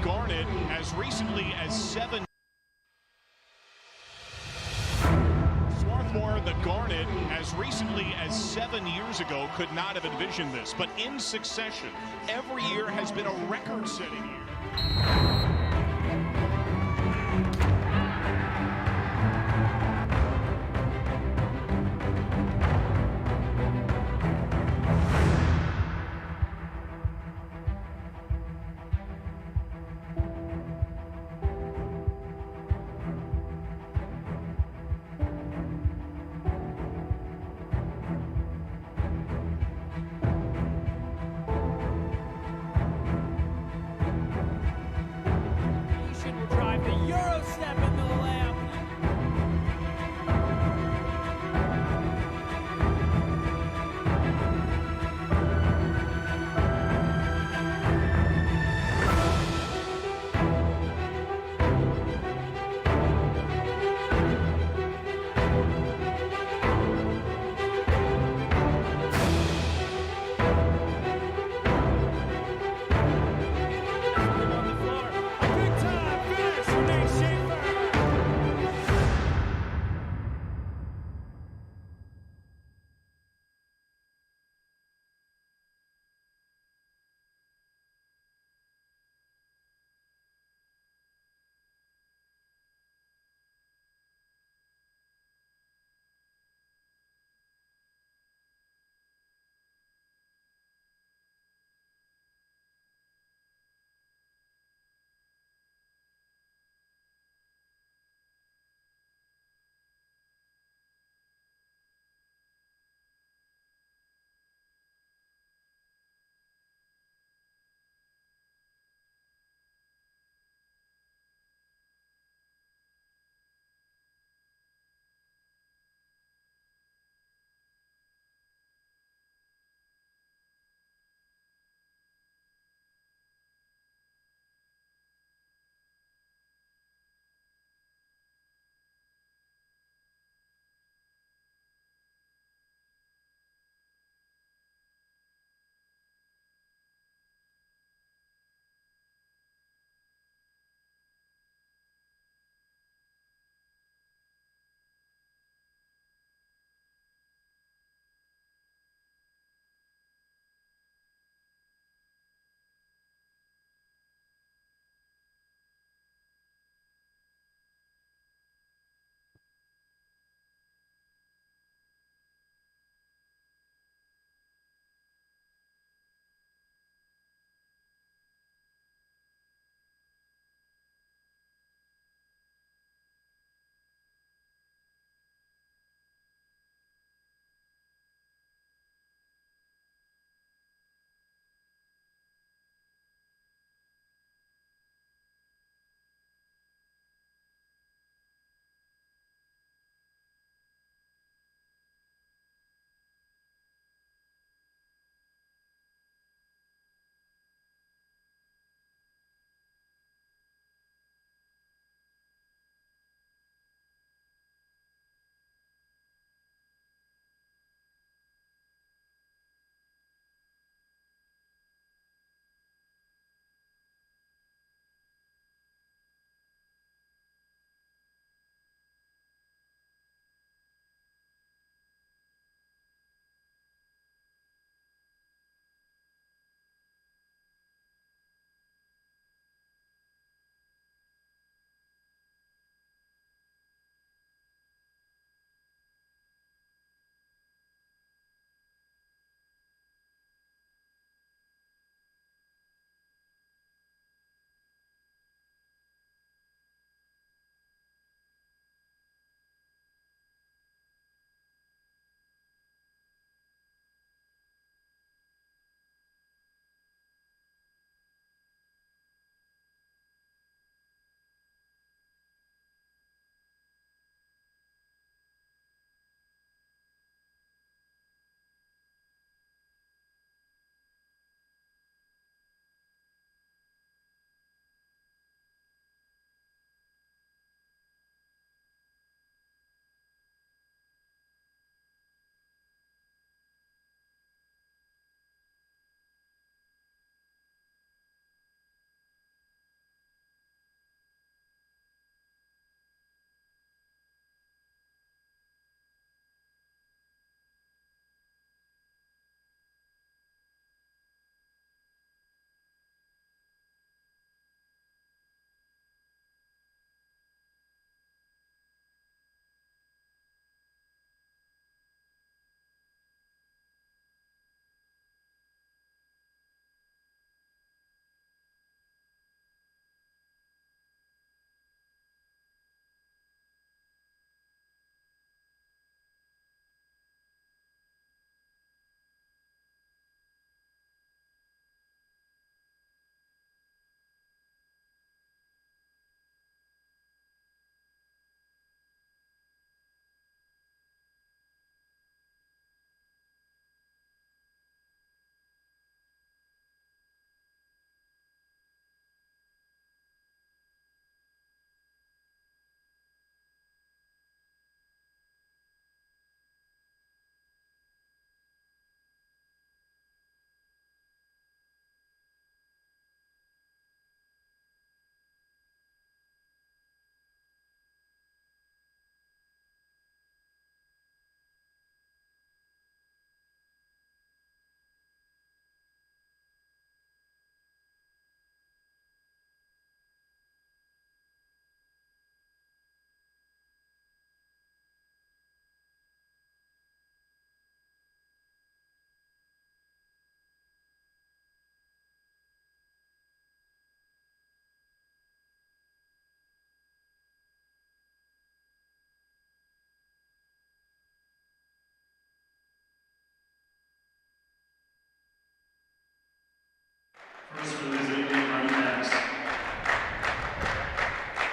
Garnet as recently as 7. Swarthmore, the Garnet, as recently as 7 years ago, could not have envisioned this. But in succession, every year has been a record-setting year.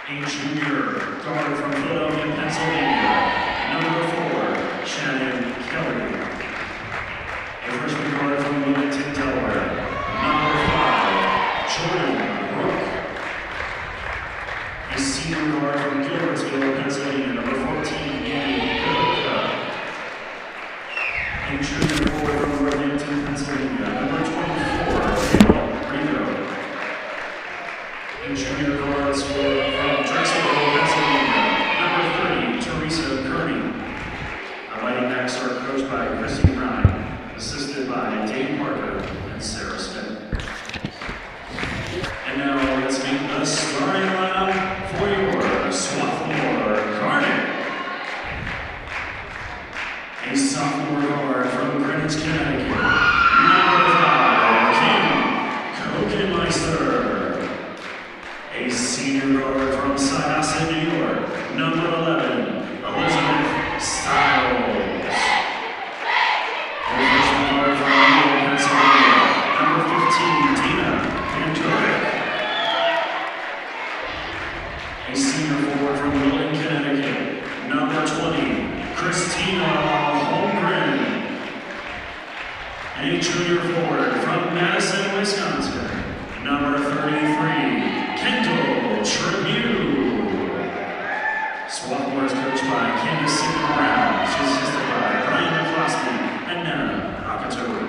A junior guard from Philadelphia, Pennsylvania, number 4, Shannon Kelly. A freshman guard from Wilmington, Delaware, number 5, Jordan Brooke. A senior guard from Gilbertsville, Pennsylvania, number 14, Annie Godoka. A junior forward from Worthington, Pennsylvania, number 24, Dale Rigo. A junior guards from Drexelville, Pennsylvania, number 30, Teresa Kearney. Our Mighty Macs are coached by Christy Brown, assisted by Dave Parker and Sarah Smith. And now let's meet the starting lineup for your sophomore Garnet. A sophomore guard from Greenwich, Connecticut, number 5, Kim Kokenmeister. A senior guard from Syosset, New York, number 11, Elizabeth Stiles. A freshman guard from Louisville, Pennsylvania, number 15, Dina Pantovic. A senior forward from Wilton, Connecticut, number 20, Christina Holmgren. A junior forward from Madison, Wisconsin, number 33, Kendall Tribune. Sophomore is coached by Candace Sigmund Brown. She's assisted by Brian McCloskey and Nana Akatoru.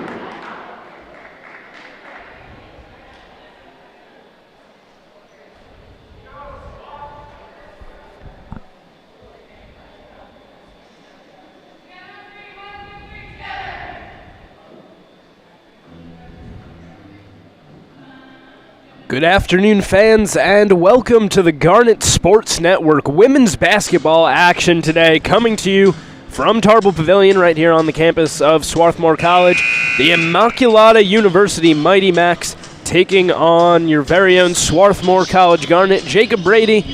Good afternoon, fans, and welcome to the Garnet Sports Network women's basketball action today, coming to you from Tarble Pavilion right here on the campus of Swarthmore College. The Immaculata University Mighty Macs taking on your very own Swarthmore College Garnet. Jacob Brady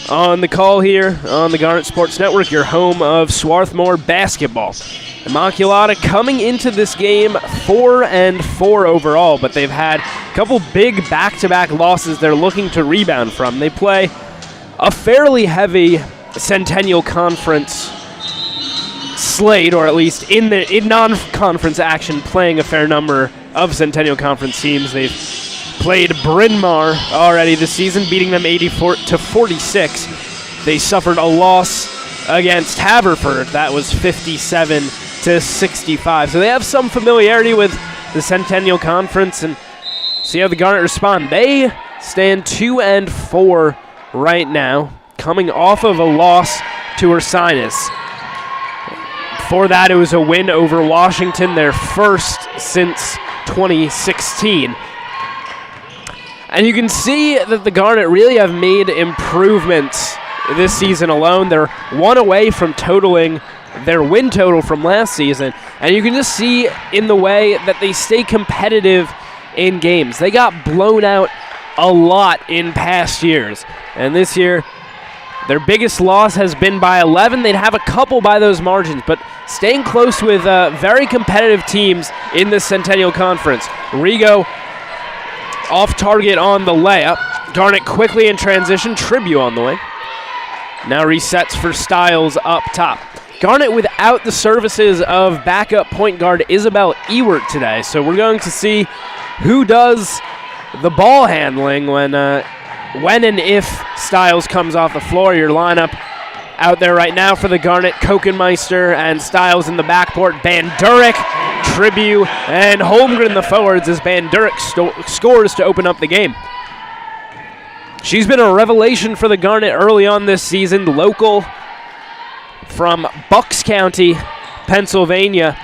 on the call here on the Garnet Sports Network, your home of Swarthmore basketball. Immaculata coming into this game 4-4 overall, but they've had a couple big back-to-back losses they're looking to rebound from. They play a fairly heavy Centennial Conference slate, or at least in non-conference action, playing a fair number of Centennial Conference teams. They've played Bryn Mawr already this season, beating them 84-46. They suffered a loss against Haverford. That was 57-65. So they have some familiarity with the Centennial Conference, and see how the Garnet respond. They stand 2-4 right now, coming off of a loss to Ursinus. Before that, it was a win over Washington, their first since 2016. And you can see that the Garnet really have made improvements this season alone. They're one away from totaling their win total from last season, and you can just see in the way that they stay competitive in games. They got blown out a lot in past years, and this year their biggest loss has been by 11. They'd have a couple by those margins, but staying close with very competitive teams in the Centennial Conference. Rigo off target on the layup. Garnet quickly in transition. Tribune on the wing. Now resets for Stiles up top. Garnet without the services of backup point guard Isabel Ewert today, so we're going to see who does the ball handling when and if Stiles comes off the floor. Your lineup out there right now for the Garnet: Kokenmeister and Stiles in the backcourt, Bandurek, Tribune, and Holmgren the forwards as Bandurek scores to open up the game. She's been a revelation for the Garnet early on this season, local from Bucks County, Pennsylvania,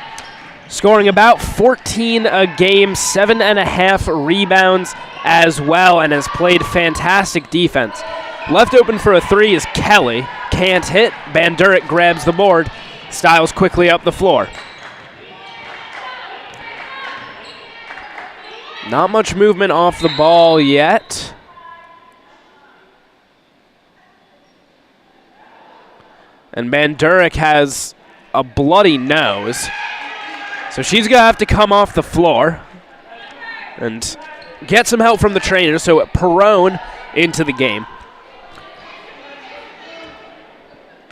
scoring about 14 a game, 7.5 rebounds as well, and has played fantastic defense. Left open for a three is Kelly. Can't hit. Bandurek grabs the board. Stiles quickly up the floor. Not much movement off the ball yet. And Bandurek has a bloody nose. So she's going to have to come off the floor and get some help from the trainer. So Perrone into the game.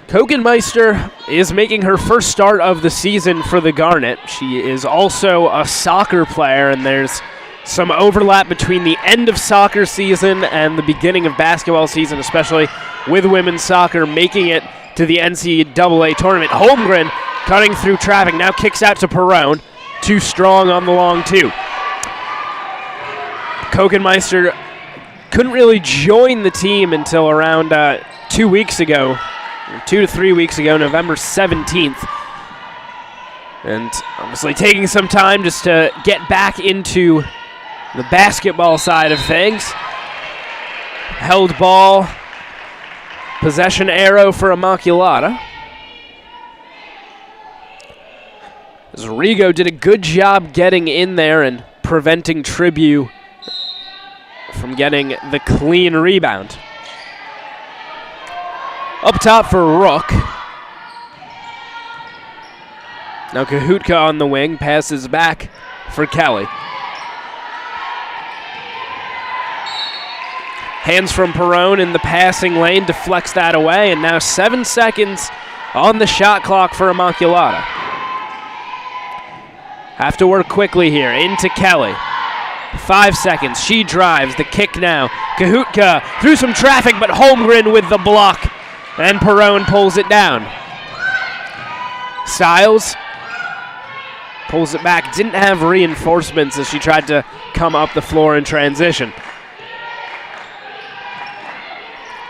Kokenmeister is making her first start of the season for the Garnet. She is also a soccer player, and there's some overlap between the end of soccer season and the beginning of basketball season, especially with women's soccer making it to the NCAA tournament. Holmgren cutting through traffic, now kicks out to Perone. Too strong on the long two. Kokenmeister couldn't really join the team until around 2 weeks ago, 2 to 3 weeks ago, November 17th. And obviously taking some time just to get back into the basketball side of things. Held ball, possession arrow for Immaculata. As Rigo did a good job getting in there and preventing Tribu from getting the clean rebound. Up top for Rook. Now Kahutka on the wing, passes back for Kelly. Hands from Perone in the passing lane, deflects that away, and now 7 seconds on the shot clock for Immaculata. Have to work quickly here, into Kelly. 5 seconds, she drives, the kick now. Kahutka through some traffic, but Holmgren with the block, and Perone pulls it down. Stiles pulls it back, didn't have reinforcements as she tried to come up the floor in transition.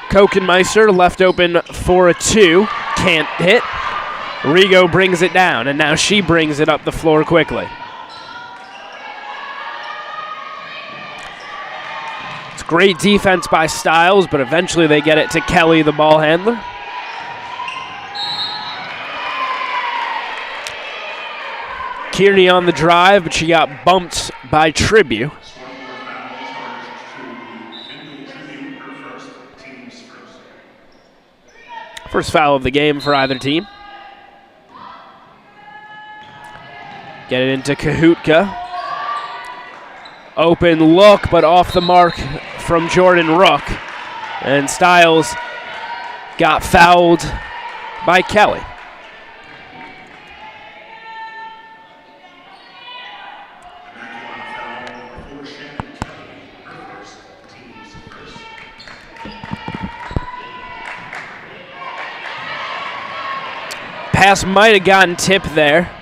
Kokenmeister left open for a two, can't hit. Rigo brings it down, and now she brings it up the floor quickly. It's great defense by Stiles, but eventually they get it to Kelly, the ball handler. Kearney on the drive, but she got bumped by Tribu. First foul of the game for either team. Get it into Kahutka. Open look, but off the mark from Jordan Rook. And Stiles got fouled by Kelly. Pass might have gotten tipped there.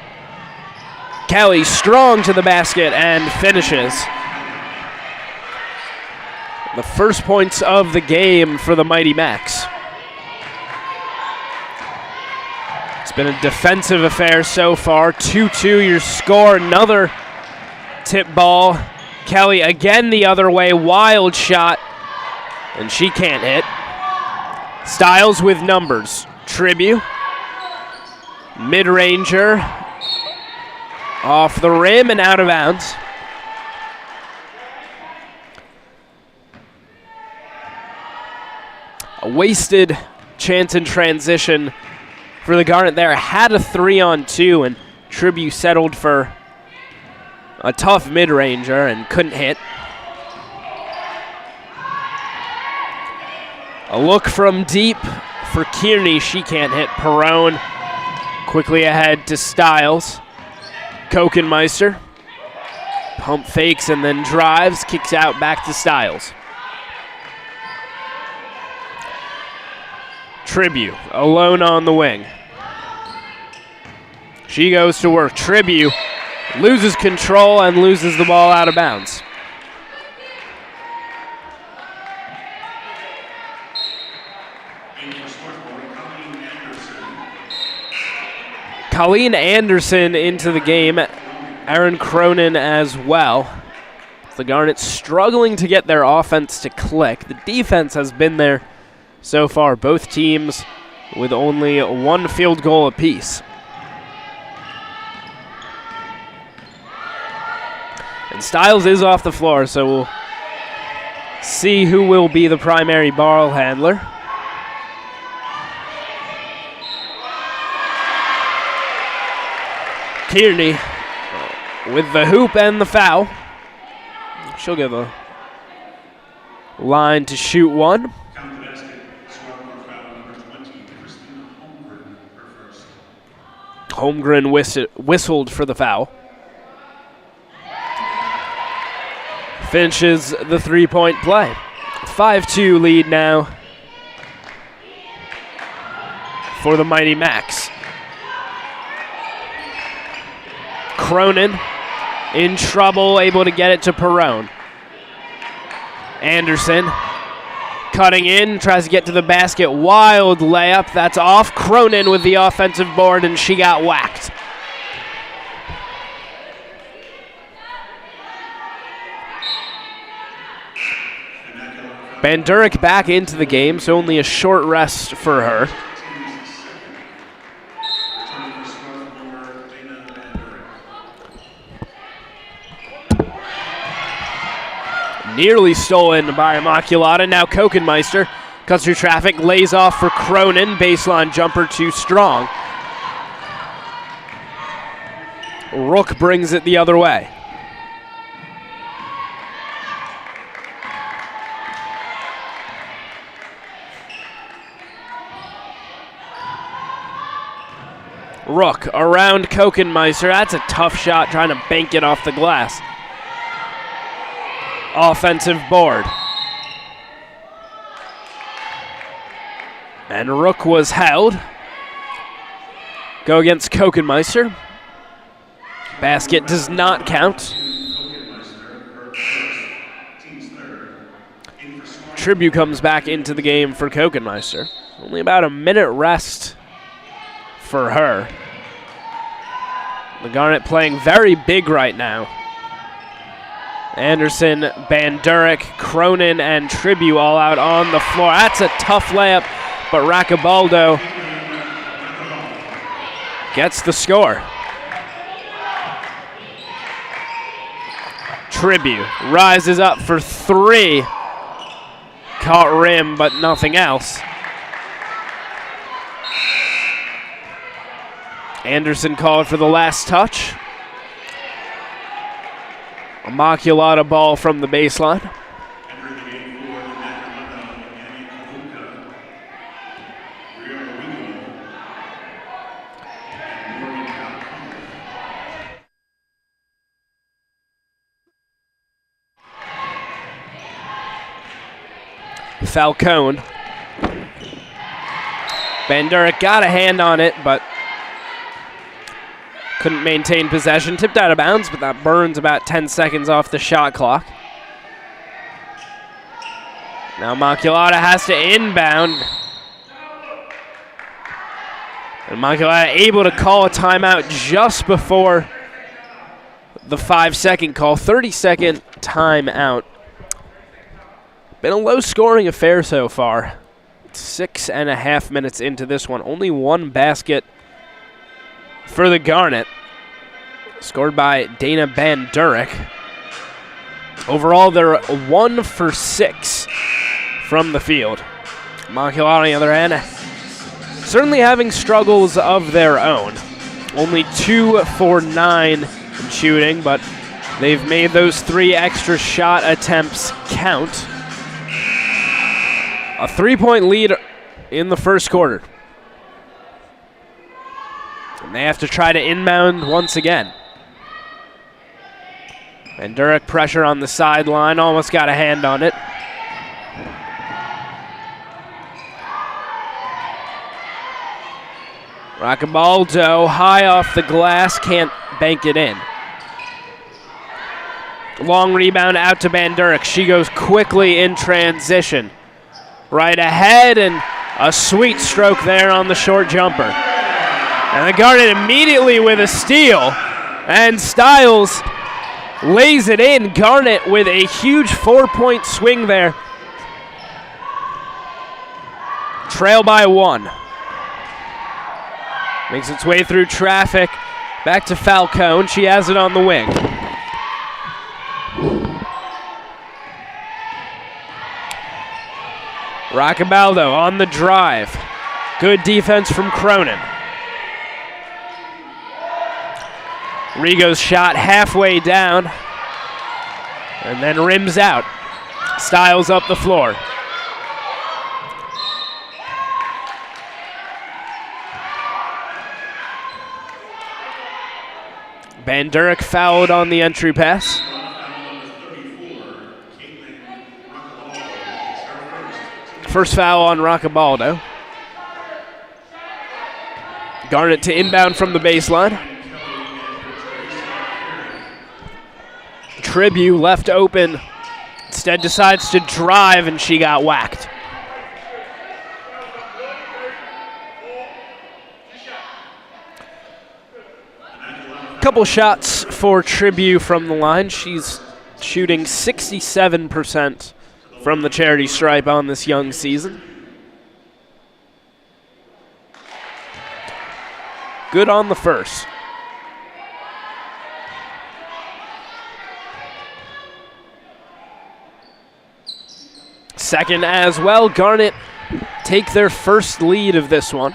Kelly strong to the basket and finishes. The first points of the game for the Mighty Macs. It's been a defensive affair so far. 2-2 your score. Another tip ball. Kelly again the other way. Wild shot. And she can't hit. Stiles with numbers. Tribu. Mid-ranger. Off the rim and out of bounds. A wasted chance in transition for the Garnet there. Had a 3-on-2, and Tribu settled for a tough mid-ranger and couldn't hit. A look from deep for Kearney. She can't hit. Perone quickly ahead to Stiles. Kokenmeister. Pump fakes and then drives. Kicks out back to Stiles. Tribu alone on the wing. She goes to work. Tribu loses control and loses the ball out of bounds. Colleen Anderson into the game. Aaron Cronin as well. The Garnet struggling to get their offense to click. The defense has been there so far. Both teams with only one field goal apiece. And Stiles is off the floor, so we'll see who will be the primary ball handler. Kearney with the hoop and the foul. She'll give a line to shoot one. Holmgren whistled for the foul. Finishes the three-point play. 5-2 lead now for the Mighty Macs. Cronin in trouble, able to get it to Perrone. Anderson cutting in, tries to get to the basket. Wild layup, that's off. Cronin with the offensive board, and she got whacked. Bandurek back into the game, so only a short rest for her. Nearly stolen by Immaculata. Now Kokenmeister cuts through traffic, lays off for Cronin. Baseline jumper too strong. Rook brings it the other way. Rook around Kokenmeister. That's a tough shot, trying to bank it off the glass. Offensive board. And Rook was held. Go against Kokenmeister. Basket does not count. Tribute comes back into the game for Kokenmeister. Only about a minute rest for her. The Garnet playing very big right now. Anderson, Bandurek, Cronin, and Tribute all out on the floor. That's a tough layup, but Racabaldo gets the score. Tribute rises up for three. Caught rim, but nothing else. Anderson called for the last touch. Immaculata ball from the baseline. Falcone. Bandurek got a hand on it, but couldn't maintain possession. Tipped out of bounds, but that burns about 10 seconds off the shot clock. Now Immaculata has to inbound. And Immaculata able to call a timeout just before the 5-second call. 30-second timeout. Been a low-scoring affair so far. 6.5 minutes into this one. Only one basket for the Garnet, scored by Dana Bandurek. Overall, they're 1 for 6 from the field. Immaculata, on the other hand, certainly having struggles of their own. Only 2 for 9 in shooting, but they've made those 3 extra shot attempts count. A 3-point lead in the first quarter. And they have to try to inbound once again. Bandurek pressure on the sideline, almost got a hand on it. Racabaldo high off the glass, can't bank it in. Long rebound out to Bandurek. She goes quickly in transition. Right ahead, and a sweet stroke there on the short jumper. And the Garnet immediately with a steal, and Stiles lays it in. Garnet with a huge 4-point swing there. Trail by 1. Makes its way through traffic. Back to Falcone. She has it on the wing. Racabaldo on the drive. Good defense from Cronin. Rigo's shot halfway down and then rims out. Stiles up the floor. Van Durek fouled on the entry pass. First foul on Roccabaldo. Garnet to inbound from the baseline. Tribute left open. Instead decides to drive, and she got whacked. Couple shots for Tribute from the line. She's shooting 67% from the charity stripe on this young season. Good on the first. Second as well. Garnet take their first lead of this one.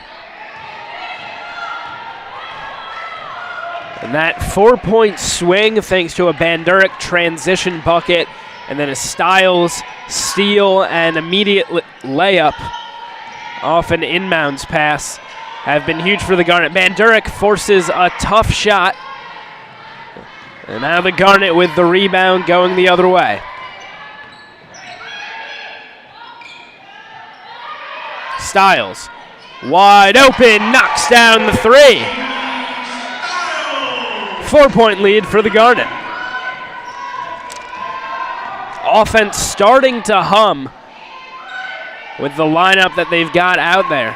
And that 4-point swing thanks to a Van Durek transition bucket and then a Styles steal and immediate layup off an inbounds pass have been huge for the Garnet. Van Durek forces a tough shot. And now the Garnet with the rebound going the other way. Styles, wide open, knocks down the three. 4-point lead for the Garnet. Offense starting to hum with the lineup that they've got out there.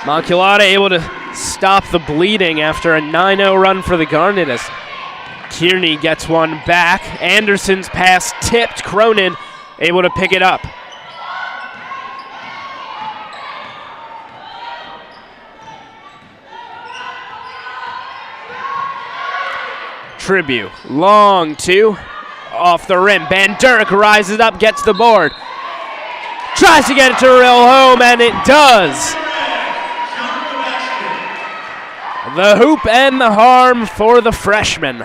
Immaculata able to stop the bleeding after a 9-0 run for the Garnet as Kearney gets one back. Anderson's pass tipped. Cronin able to pick it up. Tribute, long two, off the rim. Van Durek rises up, gets the board. Tries to get it to real home, and it does. The hoop and the harm for the freshman.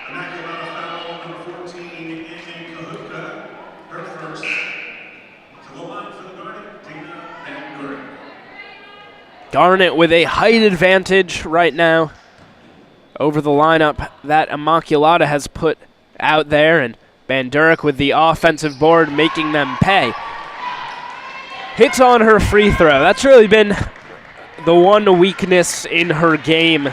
Immaculata foul number 14, Immaculata, her first. To the line for the Garnet, Dana Van Durek. Garnet with a height advantage right now over the lineup that Immaculata has put out there, and Van Durek with the offensive board making them pay. Hits on her free throw. That's really been the one weakness in her game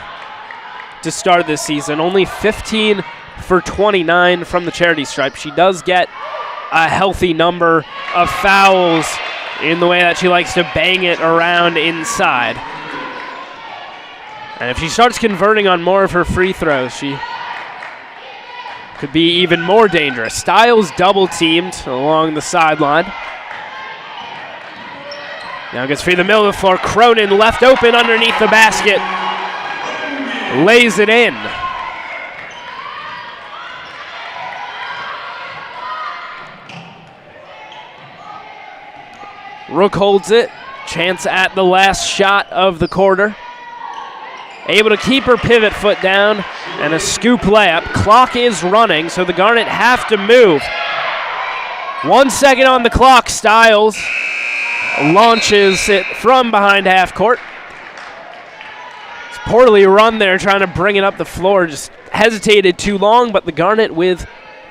to start this season. Only 15 for 29 from the charity stripe. She does get a healthy number of fouls in the way that she likes to bang it around inside. And if she starts converting on more of her free throws, she could be even more dangerous. Styles double teamed along the sideline. Now gets free in the middle of the floor. Cronin left open underneath the basket. Lays it in. Rook holds it. Chance at the last shot of the quarter. Able to keep her pivot foot down and a scoop layup. Clock is running, so the Garnet have to move. 1 second on the clock. Styles launches it from behind half court. It's poorly run there, trying to bring it up the floor. Just hesitated too long, but the Garnet with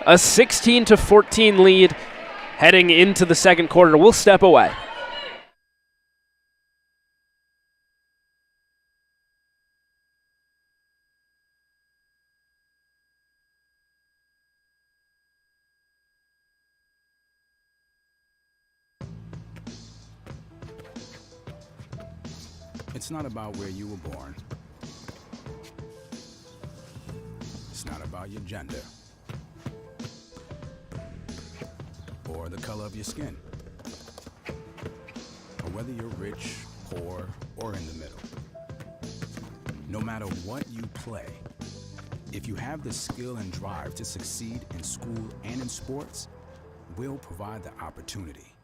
a 16-14 lead heading into the second quarter will step away. It's not about where you were born. It's not about your gender or the color of your skin, or whether you're rich, poor, or in the middle. No matter what you play, if you have the skill and drive to succeed in school and in sports, we'll provide the opportunity.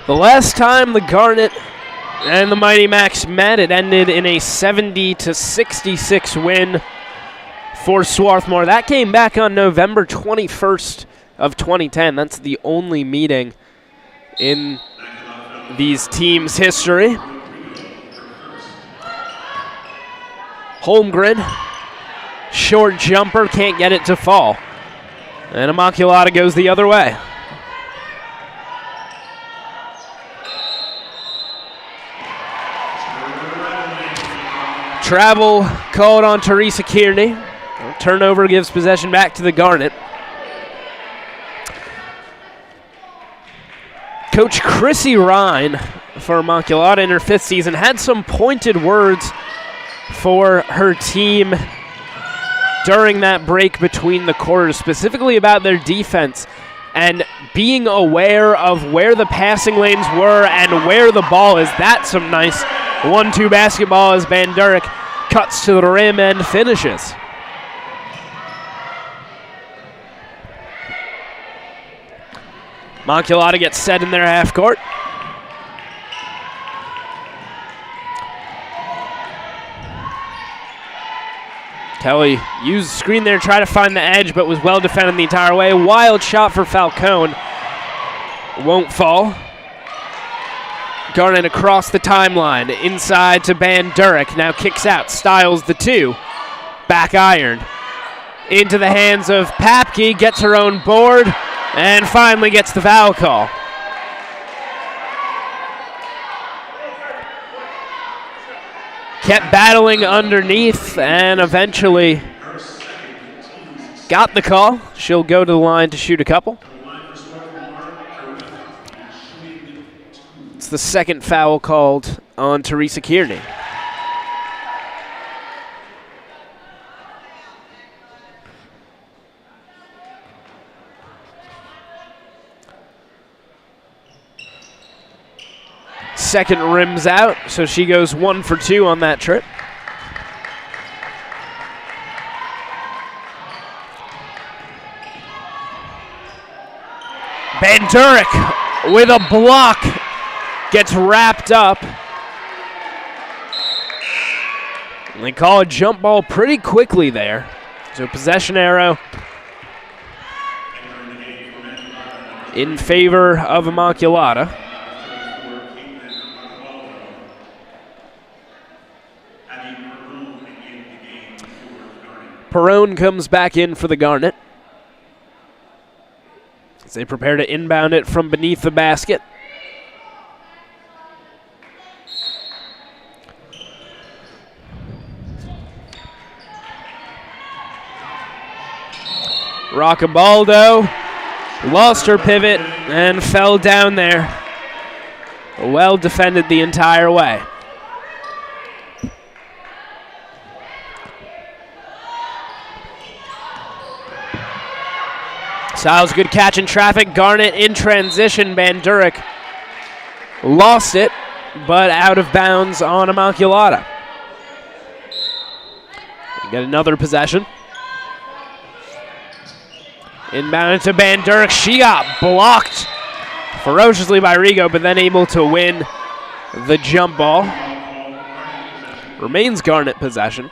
The last time the Garnet and the Mighty Macs met, it ended in a 70-66 win for Swarthmore. That came back on November 21st of 2010. That's the only meeting in these teams' history. Holmgren, short jumper, can't get it to fall. And Immaculata goes the other way. Travel called on Teresa Kearney. Turnover gives possession back to the Garnet. Coach Chrissy Ryan for Immaculata in her 5th season had some pointed words for her team during that break between the quarters, specifically about their defense and being aware of where the passing lanes were and where the ball is. That's some nice 1-2 basketball as Van Durek cuts to the rim and finishes. Immaculata gets set in their half court. Kelly used the screen there, tried to find the edge, but was well defended the entire way. Wild shot for Falcone. Won't fall. Garnet across the timeline, inside to Van Durek. Now kicks out, Styles the 2. Back iron. Into the hands of Papke, gets her own board, and finally gets the foul call. Kept battling underneath and eventually got the call. She'll go to the line to shoot a couple. It's the second foul called on Teresa Kearney. Second rims out, so she goes 1 for 2 on that trip. Van Durek with a block gets wrapped up. And they call a jump ball pretty quickly there. So possession arrow in favor of Immaculata. Perone comes back in for the Garnet as they prepare to inbound it from beneath the basket. Roccabaldo lost her pivot and fell down there. Well defended the entire way. Styles, good catch in traffic. Garnet in transition. Van Durek lost it, but out of bounds on Immaculata. We get another possession. Inbounded to Van Durek. She got blocked ferociously by Rigo, but then able to win the jump ball. Remains Garnet possession.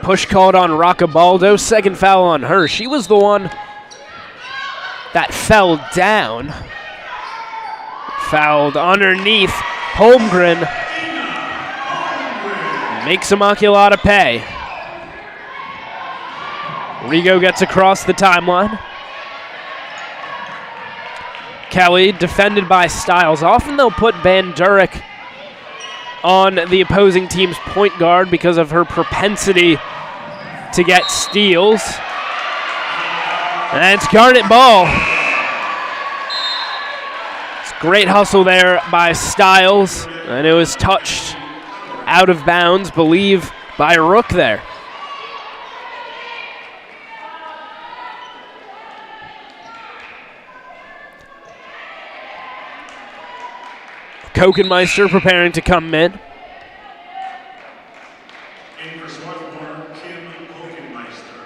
Push called on Roccabaldo. Second foul on her. She was the one that fell down. Fouled underneath. Holmgren makes Immaculata pay. Rigo gets across the timeline. Kelly defended by Styles. Often they'll put Van Durek on the opposing team's point guard because of her propensity to get steals. And it's Garnet ball. It's great hustle there by Styles, and it was touched out of bounds, believe, by Rook there. Kokenmeister preparing to come in. In for Swarthmore, Kim Kokenmeister.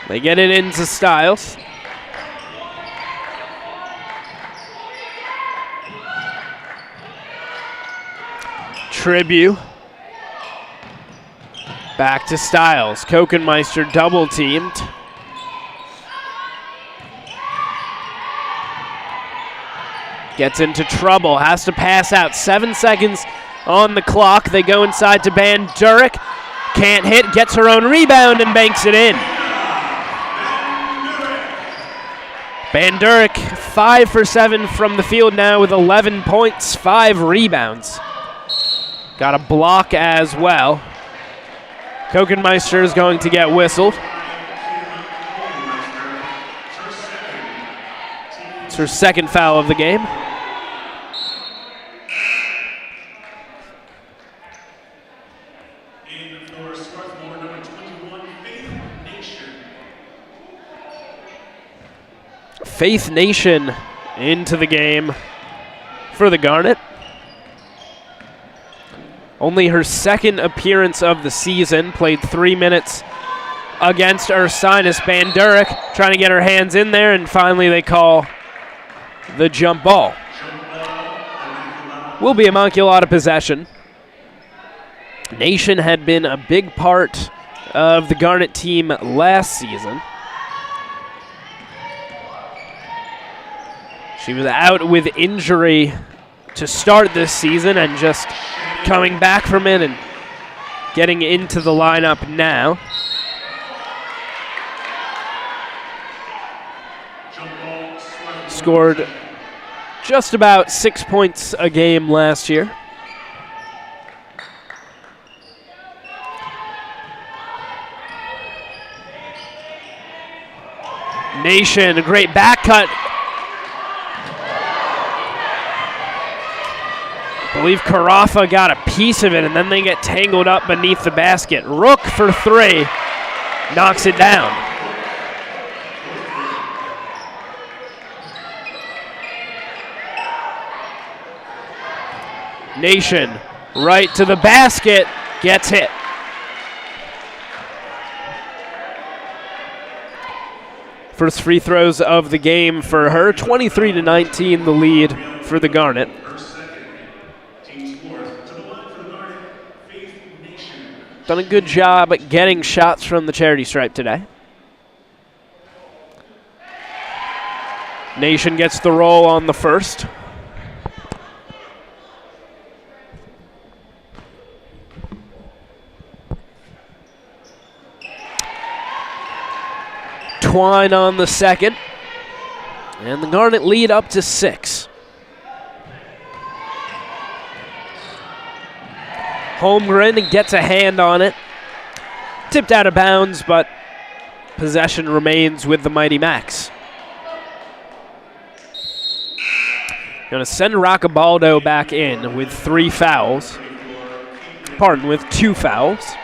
They get it into Styles. Tribute. Back to Styles. Kokenmeister double teamed. Gets into trouble. Has to pass out. 7 seconds on the clock. They go inside to Van Durek. Can't hit. Gets her own rebound and banks it in. Van Durek 5 for 7 from the field now with 11 points, 5 rebounds. Got a block as well. Kokenmeister is going to get whistled. It's her second foul of the game. In for Swarthmore, number 21, Faith Nation. Faith Nation into the game for the Garnet. Only her second appearance of the season. Played 3 minutes against Ursinus. Van Durek trying to get her hands in there, and finally they call the jump ball. Will be Immaculata possession. Nation had been a big part of the Garnet team last season. She was out with injury to start this season and just coming back from it and getting into the lineup now. Scored just about 6 points a game last year. Nation, a great back cut. I believe Carafa got a piece of it, and then they get tangled up beneath the basket. Rook for 3, knocks it down. Nation, right to the basket, gets hit. First free throws of the game for her. 23-19, the lead for the Garnet. Done a good job at getting shots from the charity stripe today. Nation gets the roll on the first. Twine on the second. And the Garnet lead up to 6. Holmgren gets a hand on it. Tipped out of bounds, but possession remains with the Mighty Macs. Going to send Roccabaldo back in with 3 fouls. Pardon, with 2 fouls.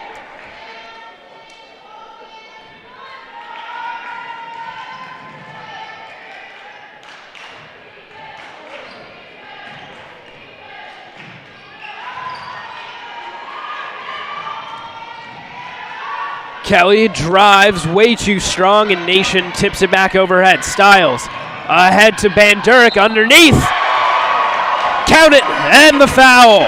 Kelly drives way too strong, and Nation tips it back overhead. Styles ahead to Van Durek underneath. Count it, and the foul.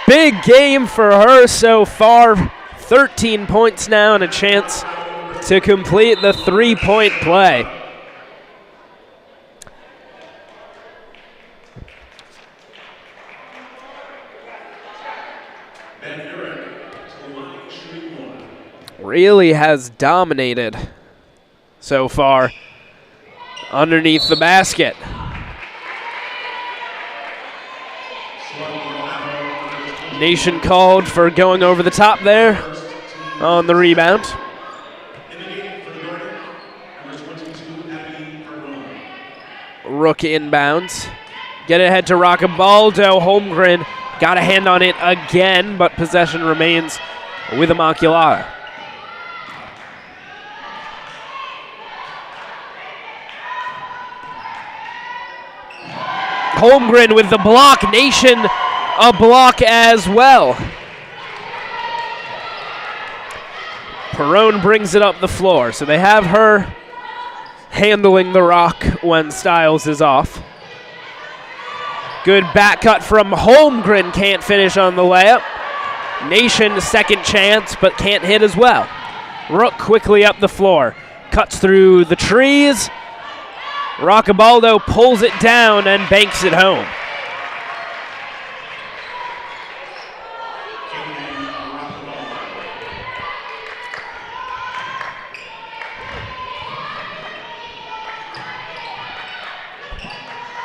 Big game for her so far. 13 points now and a chance to complete the 3-point play. Really has dominated so far underneath the basket. Nation called for going over the top there on the rebound. Rook inbounds. Get it ahead to Roccabaldo. Holmgren Got a hand on it again, but possession remains with Immaculata. Holmgren with the block. Nation a block as well. Perone brings it up the floor, so they have her handling the rock when Styles is off. Good back cut from Holmgren, can't finish on the layup. Nation second chance, but can't hit as well. Rook quickly up the floor, cuts through the trees. Roccabaldo pulls it down and banks it home.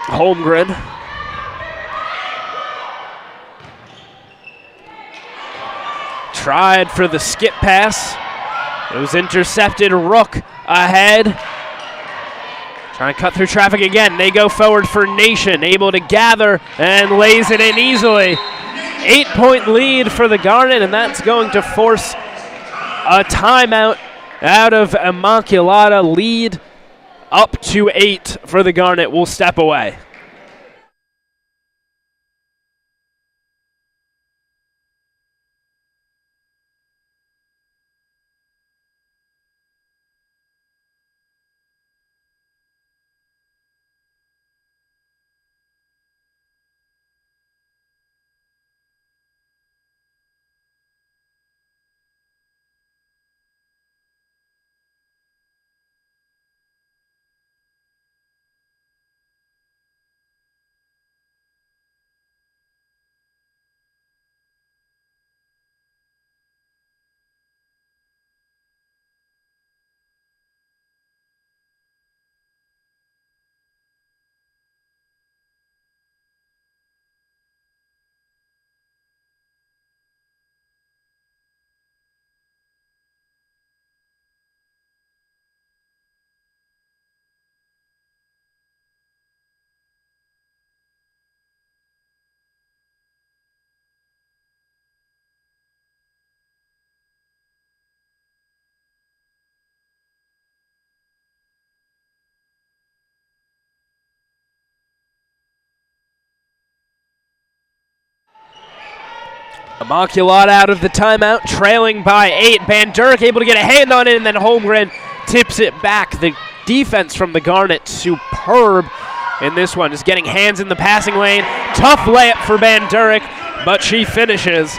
Holmgren. Tried for the skip pass. It was intercepted. Rook ahead. Trying to cut through traffic again. They go forward for Nation. Able to gather and lays it in easily. 8-point lead for the Garnet, and that's going to force a timeout out of Immaculata. Lead up to 8 for the Garnet. Will step away. Immaculata out of the timeout, trailing by 8. Bandurek able to get a hand on it, and then Holmgren tips it back. The defense from the Garnet superb in this one. Just getting hands in the passing lane. Tough layup for Bandurek, but she finishes,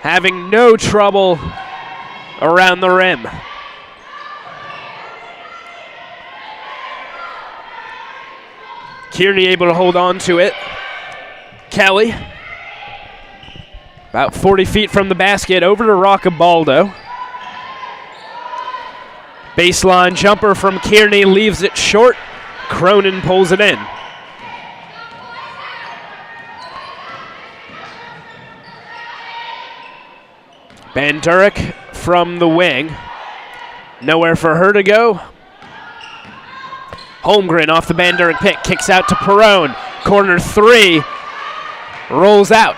having no trouble around the rim. Kearney able to hold on to it. Kelly. About 40 feet from the basket, over to Roccabaldo. Baseline jumper from Kearney, leaves it short. Cronin pulls it in. Bandurek from the wing. Nowhere for her to go. Holmgren off the Bandurek pick, kicks out to Perone. Corner 3, rolls out.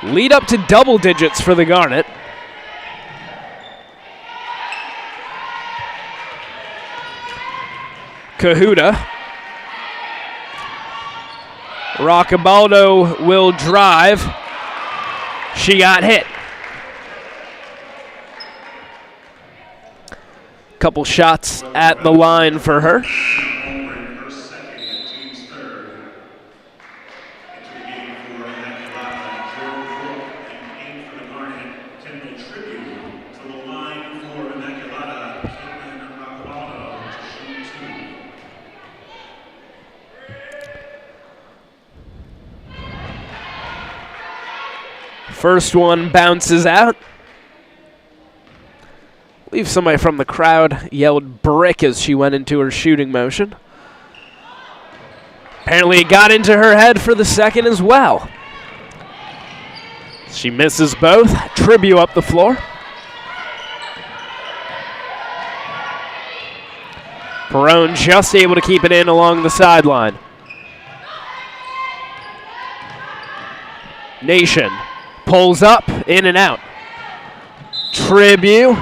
Lead up to double digits for the Garnet. Cahuta. Roccabaldo will drive. She got hit. Couple shots at the line for her. First one bounces out. I believe somebody from the crowd yelled brick as she went into her shooting motion. Apparently it got into her head for the second as well. She misses both. Tribute up the floor. Perone just able to keep it in along the sideline. Nation pulls up, in and out. Tribute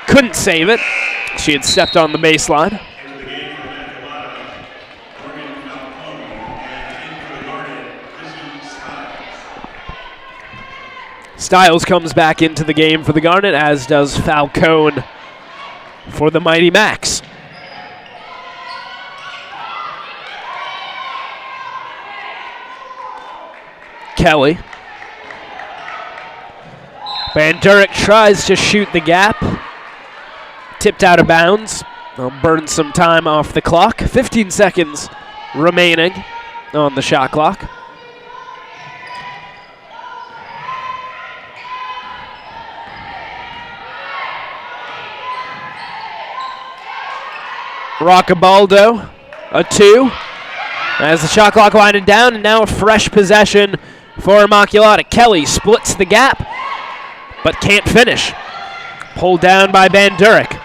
couldn't save it. She had stepped on the baseline. Into the game for Immaculata, Morgan Falcone, and in for the Garnet, Lizzie Stiles. Stiles comes back into the game for the Garnet, as does Falcone for the Mighty Macs. Kelly. Van Durek tries to shoot the gap. Tipped out of bounds. They'll burn some time off the clock. 15 seconds remaining on the shot clock. Roccabaldo, a 2. As the shot clock winded down, and now a fresh possession for Immaculata. Kelly splits the gap, but can't finish. Pulled down by Van Durek.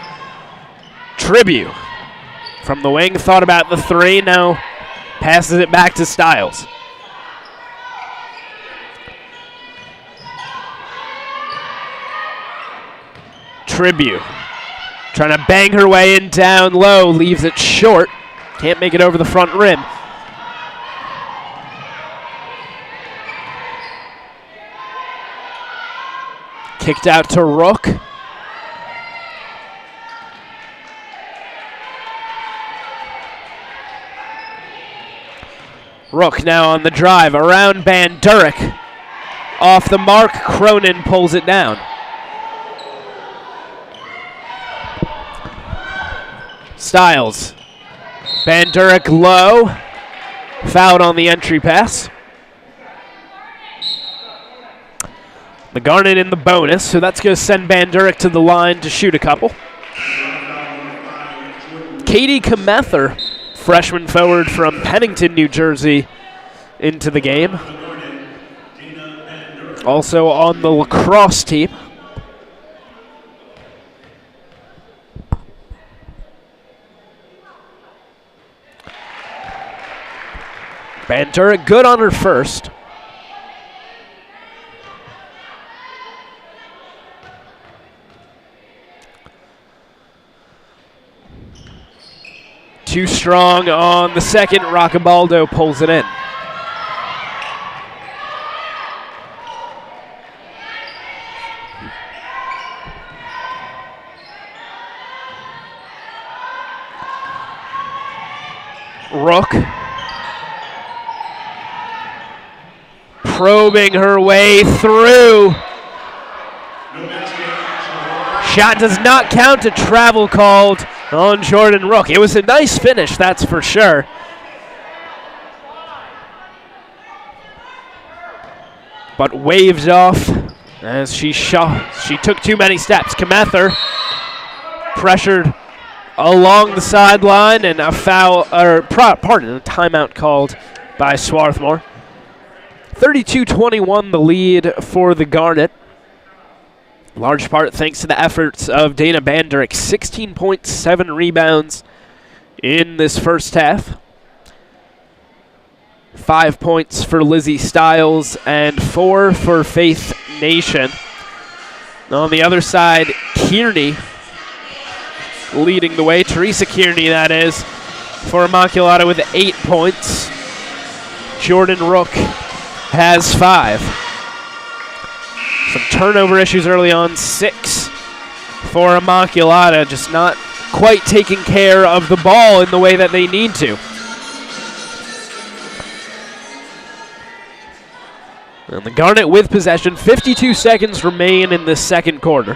Tribute from the wing, thought about the 3, now passes it back to Stiles. Tribute trying to bang her way in down low, leaves it short. Can't make it over the front rim. Kicked out to Rook. Rook now on the drive around Van Durek. Off the mark, Cronin pulls it down. Stiles. Van Durek low. Fouled on the entry pass. The Garnet in the bonus, so that's going to send Van Durek to the line to shoot a couple. Katie Kamether, freshman forward from Pennington, New Jersey, into the game. Also on the lacrosse team. Van Durek good on her first. Too strong on the second. Roccabaldo pulls it in. Rook probing her way through. Shot does not count. A travel called on Jordan Rook. It was a nice finish, that's for sure. But waved off as she took too many steps. Kamether pressured along the sideline, and a timeout called by Swarthmore. 32-21 the lead for the Garnet. Large part thanks to the efforts of Dana Van Durek. 16.7 rebounds in this first half. 5 points for Lizzie Stiles and 4 for Faith Nation. On the other side, Kearney leading the way. Teresa Kearney, that is, for Immaculata with 8 points. Jordan Rook has 5. Some turnover issues early on, 6 for Immaculata, just not quite taking care of the ball in the way that they need to. And the Garnet with possession. 52 seconds remain in the second quarter.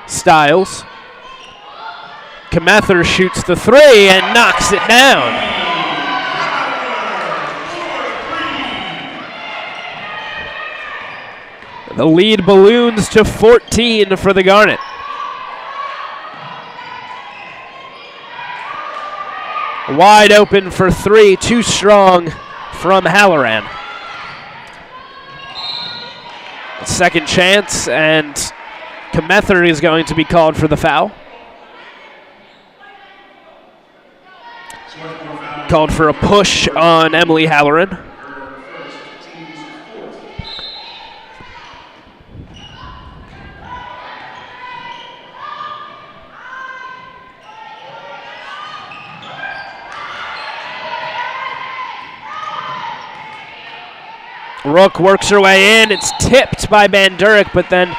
Stiles. Kamether shoots the 3 and knocks it down. The lead balloons to 14 for the Garnet. Wide open for 3, too strong from Halloran. second chance, and Kmether is going to be called for the foul. Called for a push on Emily Halloran. Rook works her way in. It's tipped by Bandurek, but then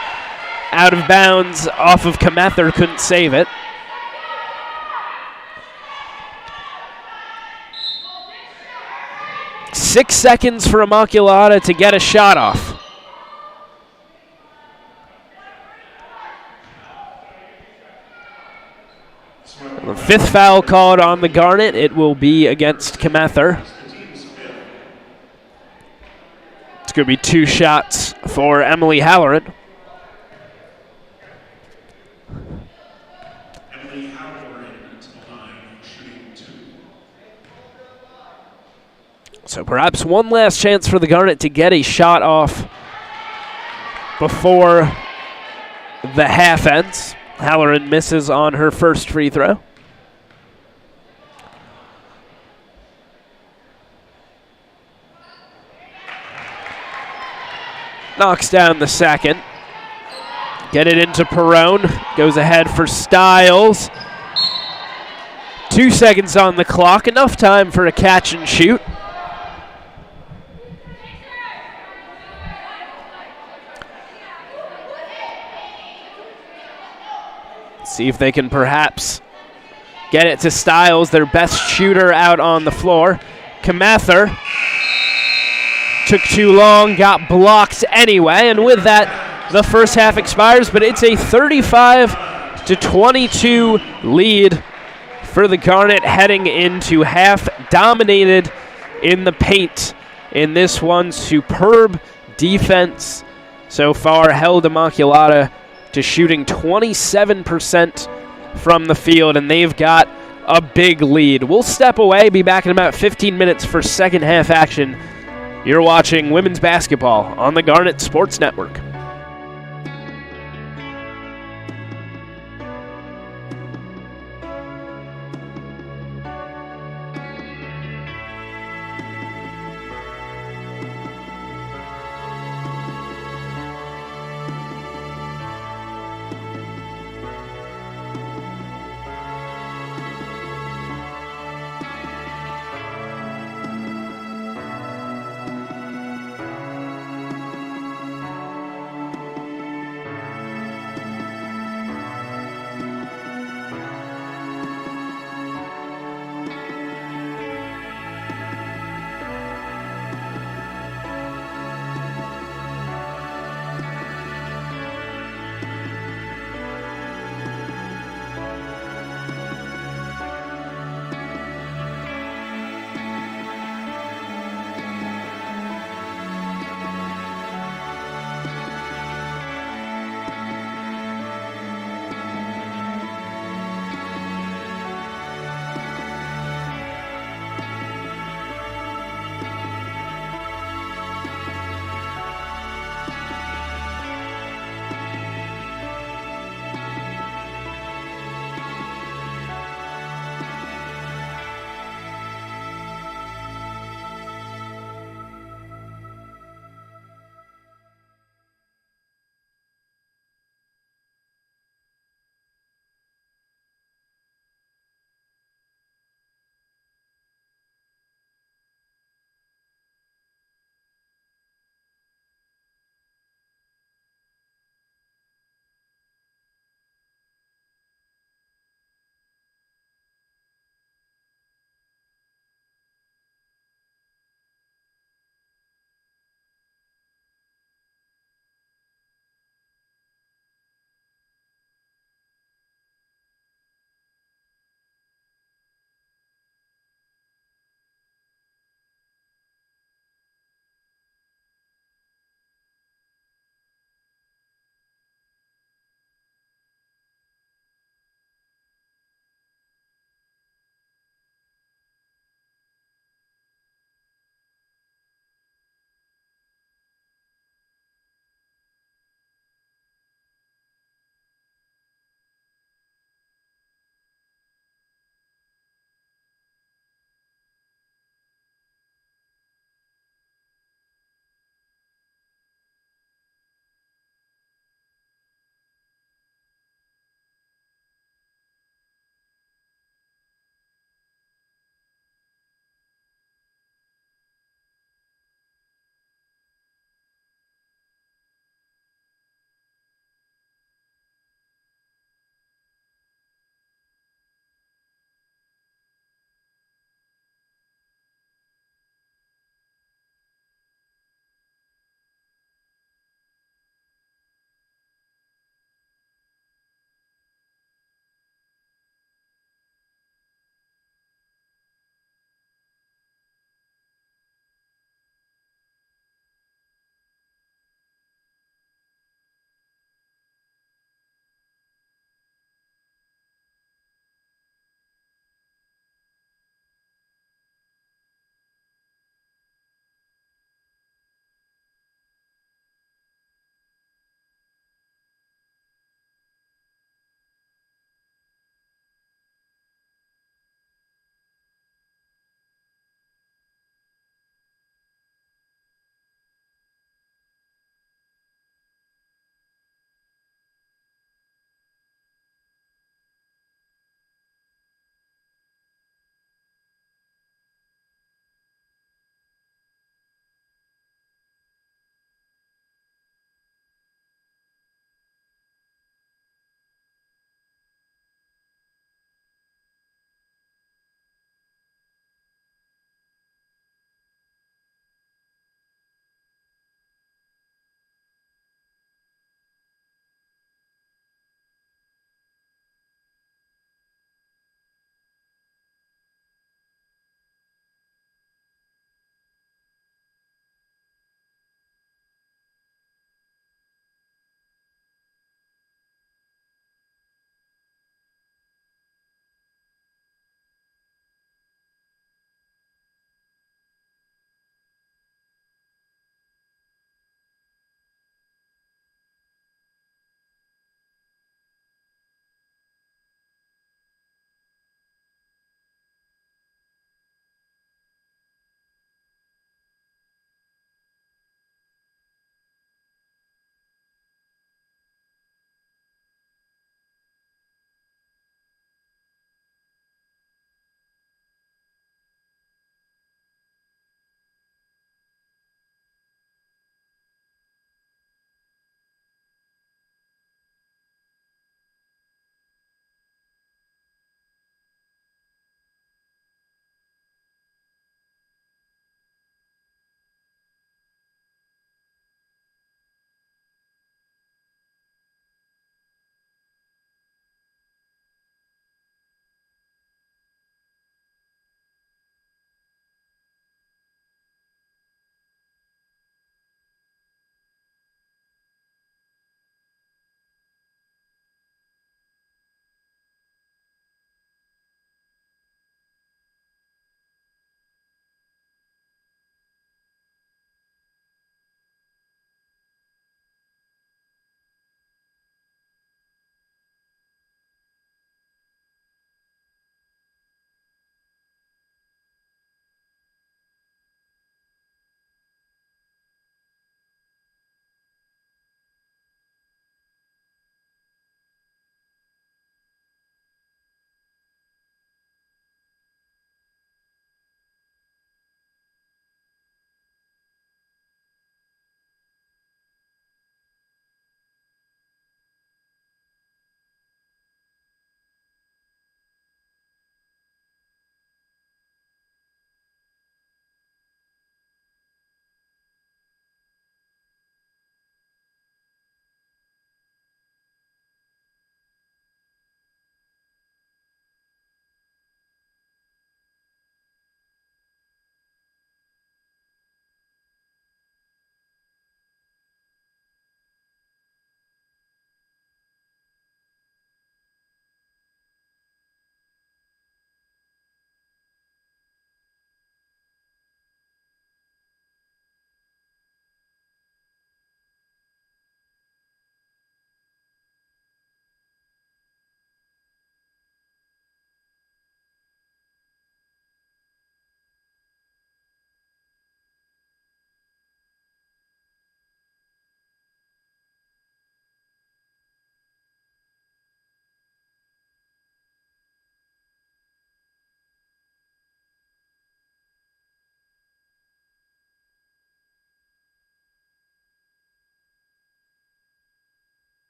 out of bounds off of Kmether. Couldn't save it. Six seconds for Immaculata to get a shot off. The fifth foul called on the Garnet. It will be against Kmether. It's going to be 2 shots for Emily Halloran. Emily Halloran to the line, shooting 2. So perhaps one last chance for the Garnet to get a shot off before the half ends. Halloran misses on her first free throw. Knocks down the second. Get it into Perone. Goes ahead for Stiles. 2 seconds on the clock. Enough time for a catch and shoot. See if they can perhaps get it to Stiles, their best shooter out on the floor. Kmether took too long, got blocked anyway, and with that, the first half expires, but it's a 35-22 lead for the Garnet heading into half, dominated in the paint in this one. Superb defense so far, held Immaculata to shooting 27% from the field, and they've got a big lead. We'll step away, be back in about 15 minutes for second half action. You're watching women's basketball on the Garnet Sports Network.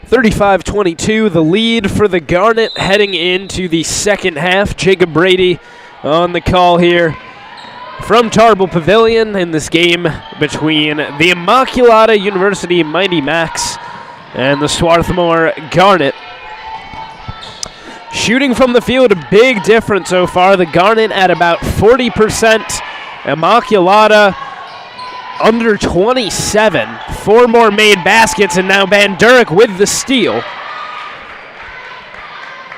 35-22, the lead for the Garnet heading into the second half. Jacob Brady on the call here from Tarbell Pavilion in this game between the Immaculata University Mighty Macs and the Swarthmore Garnet. Shooting from the field, a big difference so far. The Garnet at about 40%. Immaculata under 27. 4 more made baskets, and now Van Durek with the steal.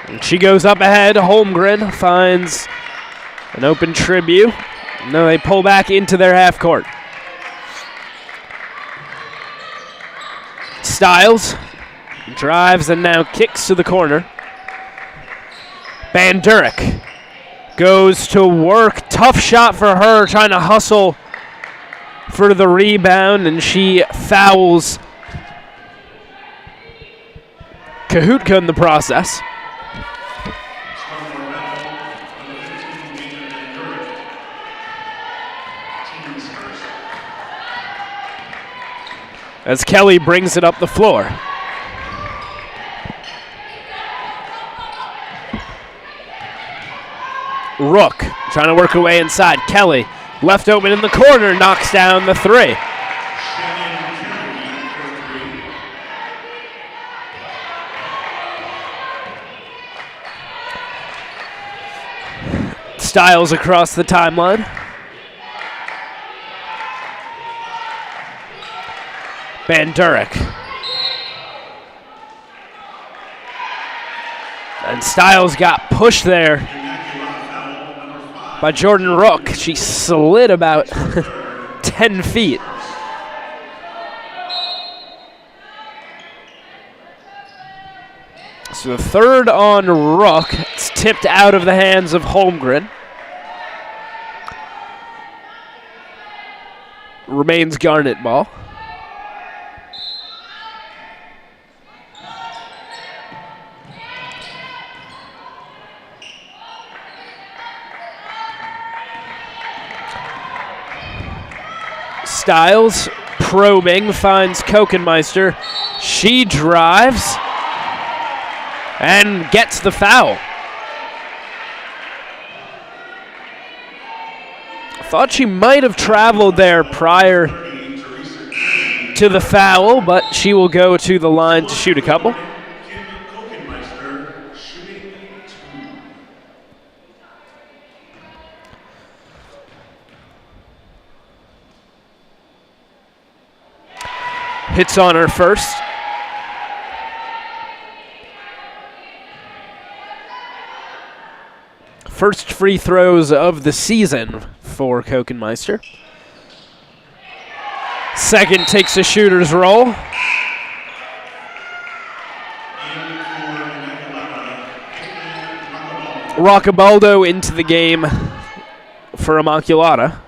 And she goes up ahead. Holmgren finds an open Tribute. No, they pull back into their half court. Stiles drives and now kicks to the corner. Van Durek goes to work. Tough shot for her, trying to hustle for the rebound, and she fouls Kahutka in the process. As Kelly brings it up the floor. Rook trying to work her way inside. Kelly left open in the corner, knocks down the 3. Stiles across the timeline. Van Durek. And Stiles got pushed there by Jordan Rook. She slid about 10 feet. So the third on Rook. It's tipped out of the hands of Holmgren. Remains Garnet ball. Stiles probing, finds Kokenmeister. She drives and gets the foul. Thought she might have traveled there prior to the foul, but she will go to the line to shoot a couple. Hits on her first. First free throws of the season for Kokenmeister. Second takes a shooter's roll. Roccabaldo into the game for Immaculata.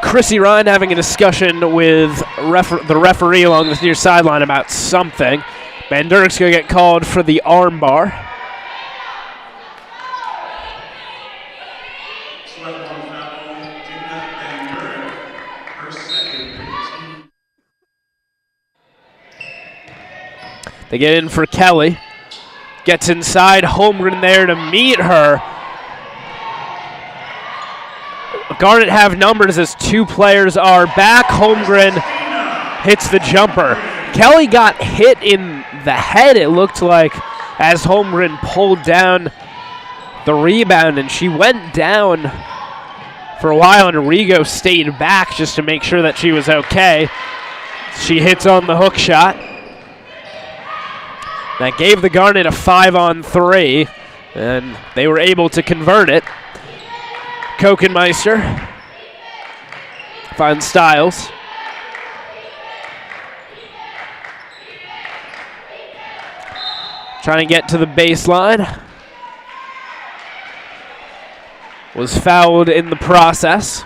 Chrissy Ryan having a discussion with the referee along the near sideline about something. Van Durek's going to get called for the arm bar. They get in for Kelly. Gets inside. Holmgren there to meet her. Garnet have numbers as 2 players are back. Holmgren hits the jumper. Kelly got hit in the head, it looked like, as Holmgren pulled down the rebound, and she went down for a while, and Rigo stayed back just to make sure that she was okay. She hits on the hook shot. That gave the Garnet a 5-on-3, and they were able to convert it. Kokenmeister finds Stiles. Trying to get to the baseline. Was fouled in the process.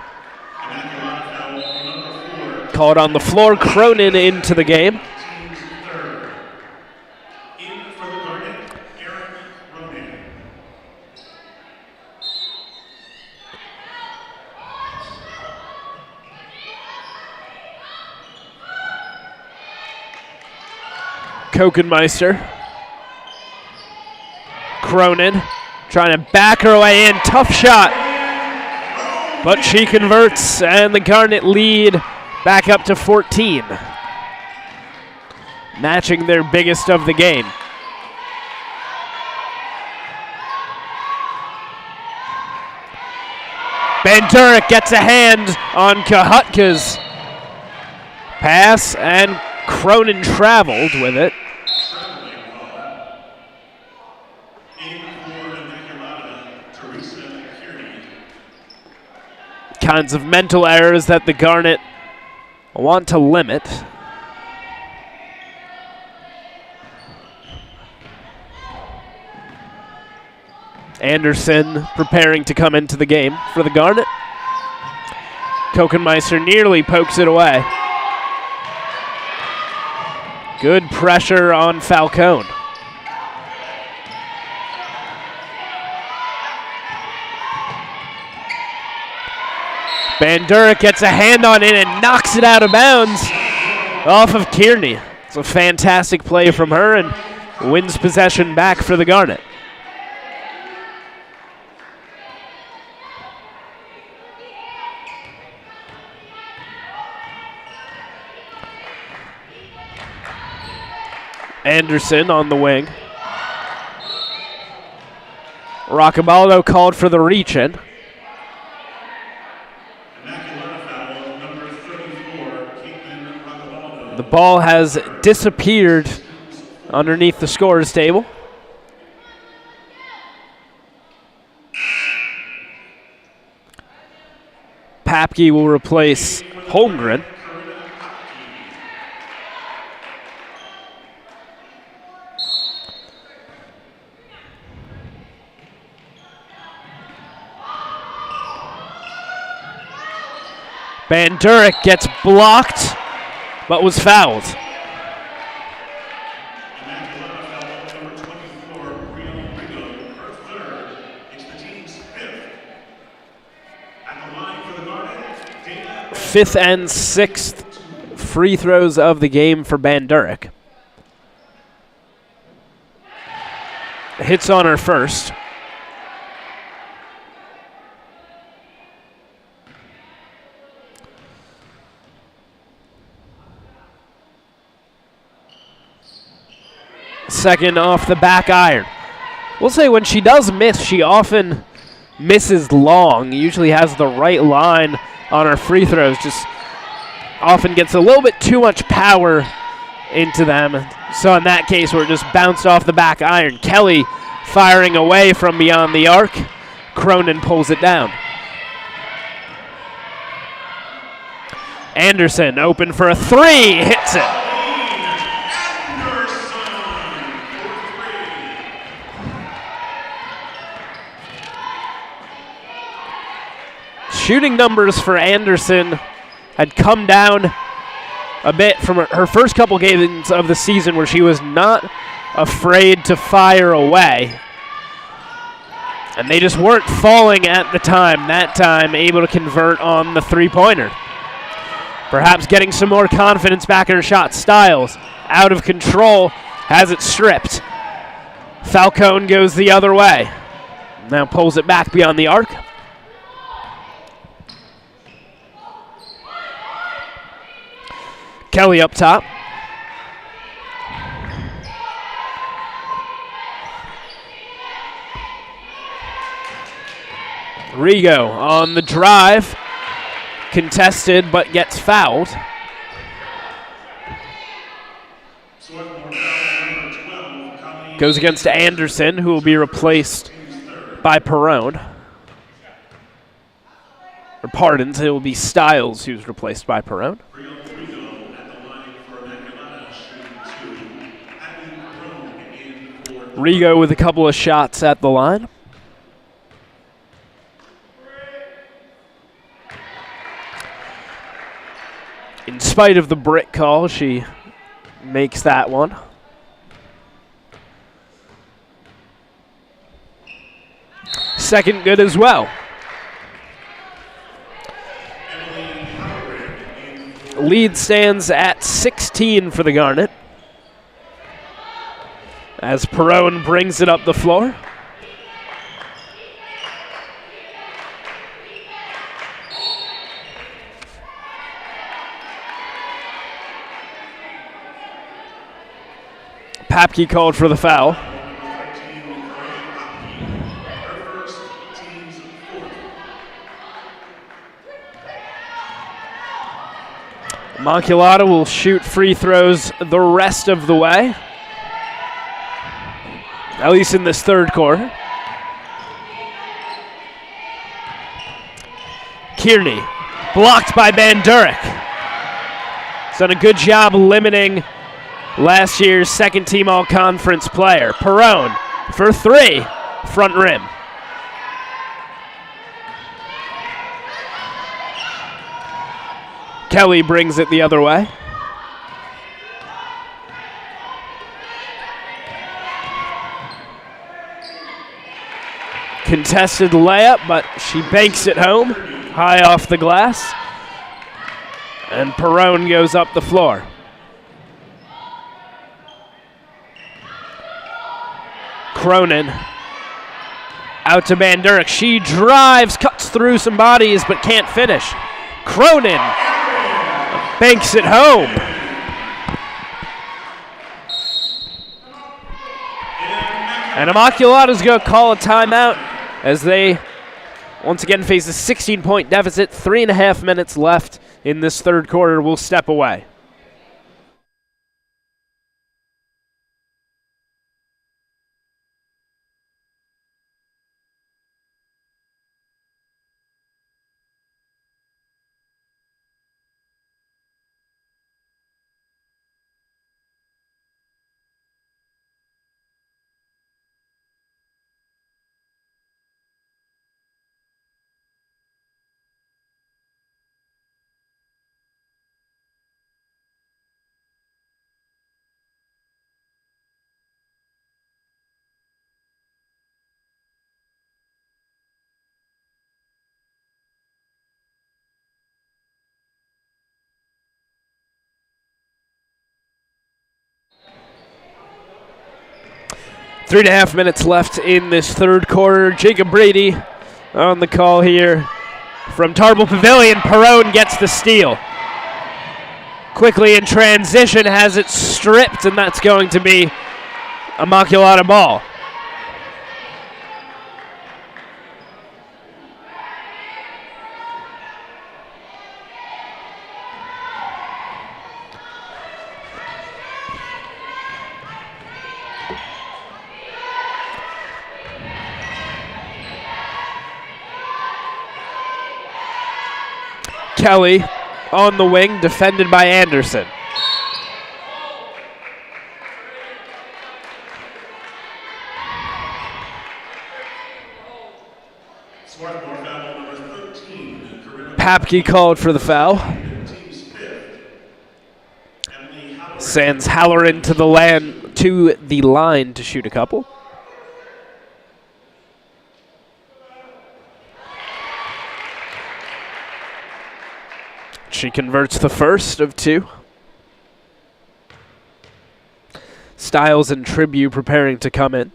Called on the floor. Cronin into the game. Kokenmeister. Cronin trying to back her way in. Tough shot. But she converts, and the Garnet lead back up to 14. Matching their biggest of the game. Bandurek gets a hand on Kahutka's pass, and Cronin traveled with it. Kinds of mental errors that the Garnet want to limit. Anderson preparing to come into the game for the Garnet. Kokenmeister nearly pokes it away. Good pressure on Falcone. Bandurek gets a hand on it and knocks it out of bounds off of Kearney. It's a fantastic play from her and wins possession back for the Garnet. Anderson on the wing. Roccabaldo called for the reach-in. The ball has disappeared underneath the scorer's table. Papke will replace Holmgren. Bandurek gets blocked, but was fouled. Fifth and sixth free throws of the game for Bandurek. Hits on her first. Second off the back iron. We'll say when she does miss, she often misses long. Usually has the right line on her free throws. Just often gets a little bit too much power into them. So in that case, where it just bounced off the back iron. Kelly firing away from beyond the arc. Cronin pulls it down. Anderson open for a three. Hits it. Shooting numbers for Anderson had come down a bit from her first couple games of the season where she was not afraid to fire away. And they just weren't falling at the time. That time able to convert on the three-pointer. Perhaps getting some more confidence back in her shot. Styles out of control, has it stripped. Falcone goes the other way. Now pulls it back beyond the arc. Kelly up top. Rigo on the drive. Contested, but gets fouled. Goes against Anderson, who will be replaced by Perrone. Or pardons, it will be Styles who's replaced by Perrone. Rigo with a couple of shots at the line. In spite of the brick call, she makes that one. Second good as well. Lead stands at 16 for the Garnet. as Perone brings it up the floor. Papke called for the foul. Immaculata will shoot free throws the rest of the way, at least in this third quarter. Kearney, blocked by Bandurek. He's done a good job limiting last year's second-team all-conference player. Perone for three, front rim. Kelly brings it the other way. Contested layup, but she banks it home, high off the glass. And Perone goes up the floor. Cronin out to Bandurek. She drives, cuts through some bodies, but can't finish. Cronin banks it home. And Immaculata's going to call a timeout as they once again face a 16-point deficit. 3.5 minutes left in this third quarter. We'll step away. Three and a half minutes left in this third quarter. Jacob Brady on the call here from Tarbell Pavilion. Perone gets the steal. Quickly in transition, has it stripped, and that's going to be Immaculata ball. Kelly on the wing, defended by Anderson. Papke called for the foul. Sends Halloran to the line to shoot a couple. She converts the first of two. Styles and Tribute preparing to come in.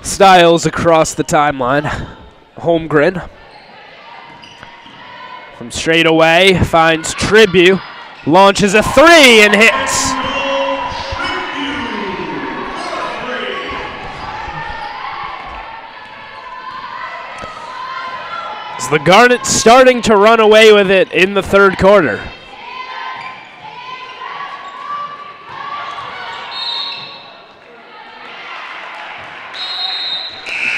Styles across the timeline. Holmgren from straight away finds Tribute, launches a three and hits. As the Garnet starting to run away with it in the third quarter.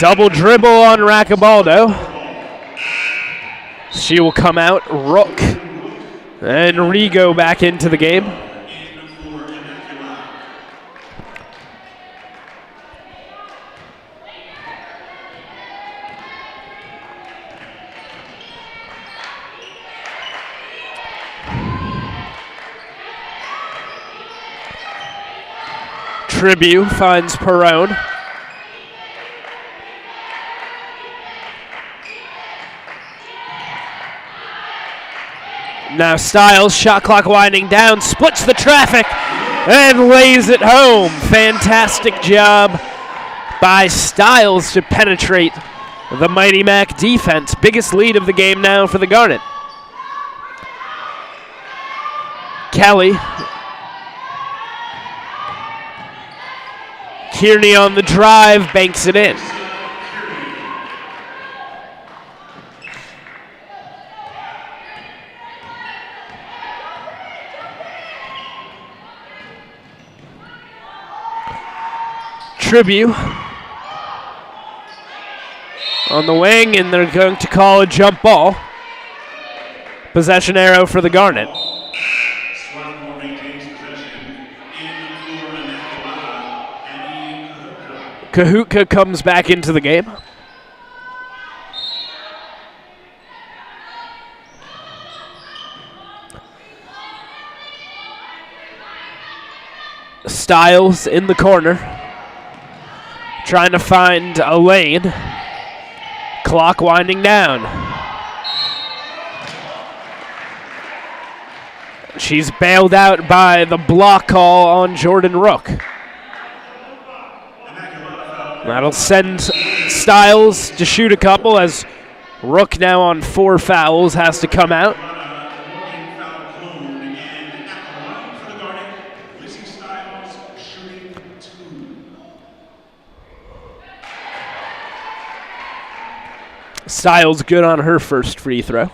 Double dribble on Raccabaldo. She will come out. Rook and Rigo back into the game. Tribute finds Perone. Now Styles, shot clock winding down, splits the traffic and lays it home. Fantastic job by Styles to penetrate the Mighty Mac defense. Biggest lead of the game now for the Garnet. Kelly. Kearney on the drive, banks it in. Tribute on the wing, and they're going to call a jump ball. Possession arrow for the Garnet. Swarthmore maintains possession in for Immaculata and Kahutka comes back into the game. Styles in the corner, trying to find a lane. Clock winding down. She's bailed out by the block call on Jordan Rook. That'll send Styles to shoot a couple, as Rook, now on 4 fouls, has to come out. Styles good on her first free throw.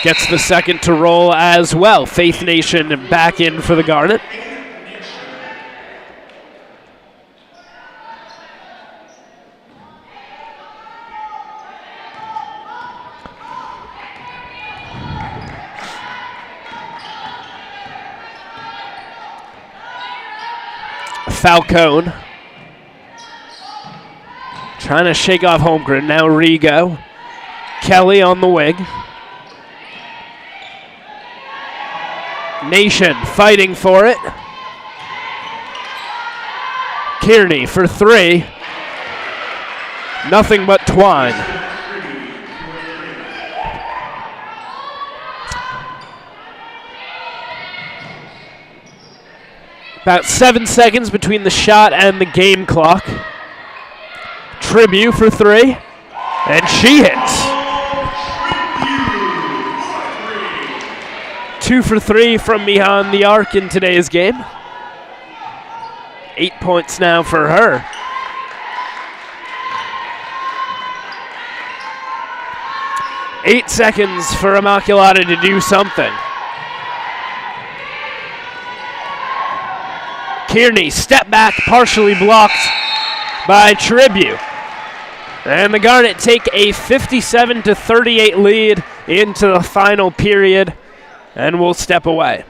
Gets the second to roll as well. Faith Nation back in for the Garnet. Falcone trying to shake off Holmgren. Now Rigo. Kelly on the wing. Nation fighting for it. Kearney for 3. Nothing but Twine. About 7 seconds between the shot and the game clock. Tribute for 3. And she hits. 2 for 3 from behind the arc in today's game. 8 points now for her. Eight seconds for Immaculata to do something. Kearney, step back, partially blocked by Tribute. And the Garnet take a 57-38 lead into the final period, and will step away.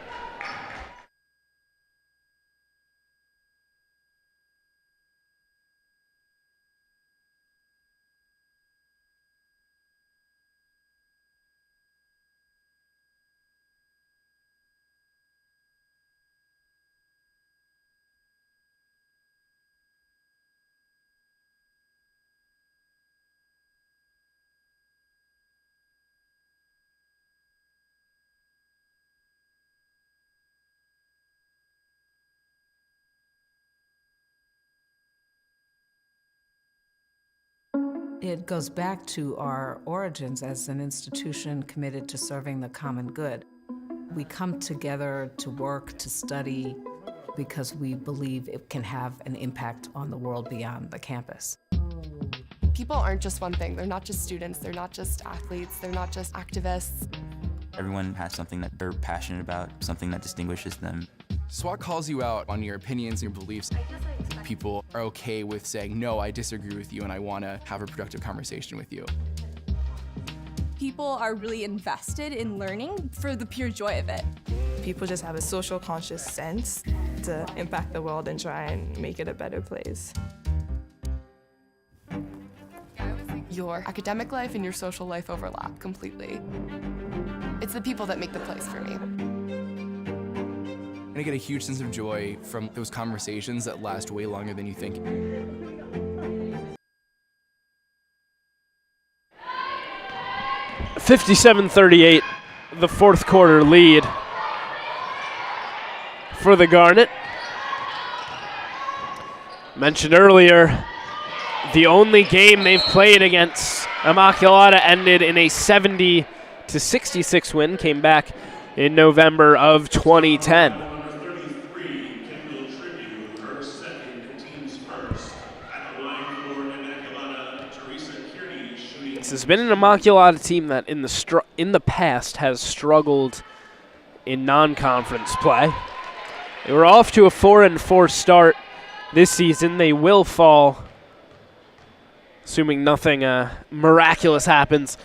It goes back to our origins as an institution committed to serving the common good. We come together to work, to study, because we believe it can have an impact on the world beyond the campus. People aren't just one thing. They're not just students. They're not just athletes. They're not just activists. Everyone has something that they're passionate about, something that distinguishes them. SWAT calls you out on your opinions and your beliefs. People are okay with saying, no, I disagree with you and I want to have a productive conversation with you. People are really invested in learning for the pure joy of it. People just have a social conscious sense to impact the world and try and make it a better place. Your academic life and your social life overlap completely. It's the people that make the plays for me. And I get a huge sense of joy from those conversations that last way longer than you think. 57-38, the fourth quarter lead for the Garnet. Mentioned earlier, the only game they've played against Immaculata ended in a 70-66 win, came back in November of 2010. Number 33, Kendall Tribune, her second, team's first. At the line for Immaculata, Teresa Kearney shooting. This has been an Immaculata team that in the past has struggled in non-conference play. They were off to a 4-4 start this season. They will fall, assuming nothing miraculous happens,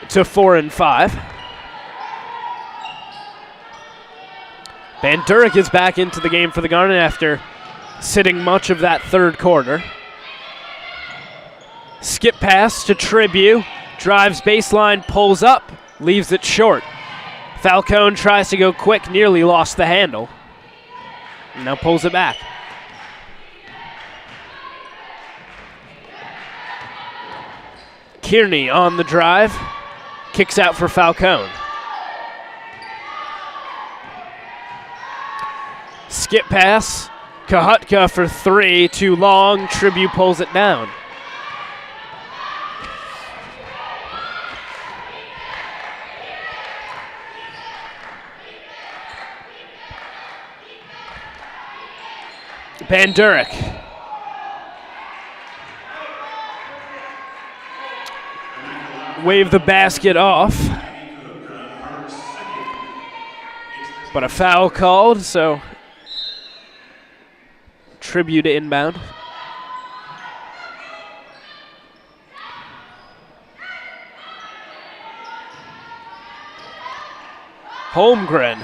to 4-5. Van Durk is back into the game for the Garnet after sitting much of that third quarter. Skip pass to Tribune, drives baseline, pulls up, leaves it short. Falcone tries to go quick, nearly lost the handle. Now pulls it back. Kearney on the drive, kicks out for Falcone. Skip pass, Kahutka for three, too long, Tribune pulls it down. Van Durk. Wave the basket off. But a foul called, so Tribute to inbound. Holmgren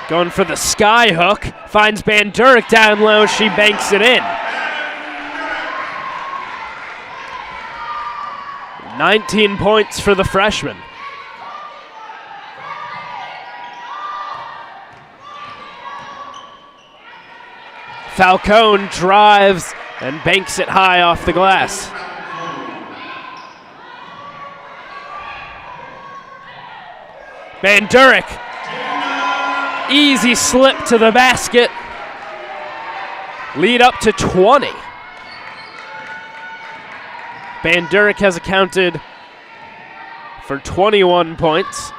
going for the sky hook, finds Van Durk down low, she banks it in. 19 points for the freshman. Falcone drives and banks it high off the glass. Van Durk, easy slip to the basket. Lead up to 20. Van Durk has accounted for 21 points.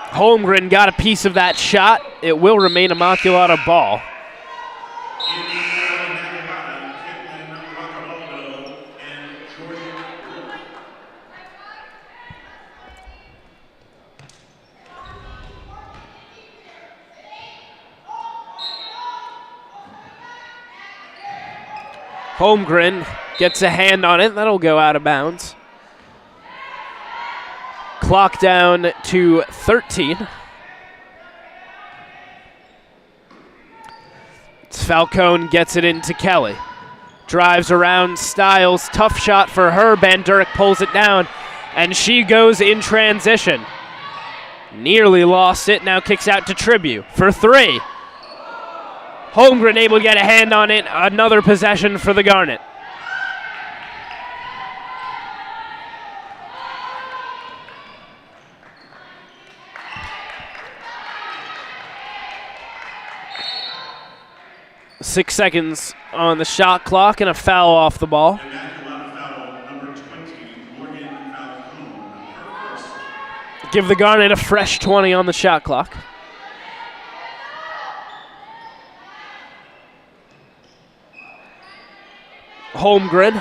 Holmgren got a piece of that shot. It will remain Immaculata ball. Holmgren gets a hand on it. That'll go out of bounds. Clock down to 13. Falcone gets it into Kelly. Drives around Styles. Tough shot for her. Van Durk pulls it down, and she goes in transition. Nearly lost it. Now kicks out to Tribute for three. Holmgren able to get a hand on it. Another possession for the Garnet. Six seconds on the shot clock and a foul off the ball. Give the Garnet a fresh 20 on the shot clock. Holmgren.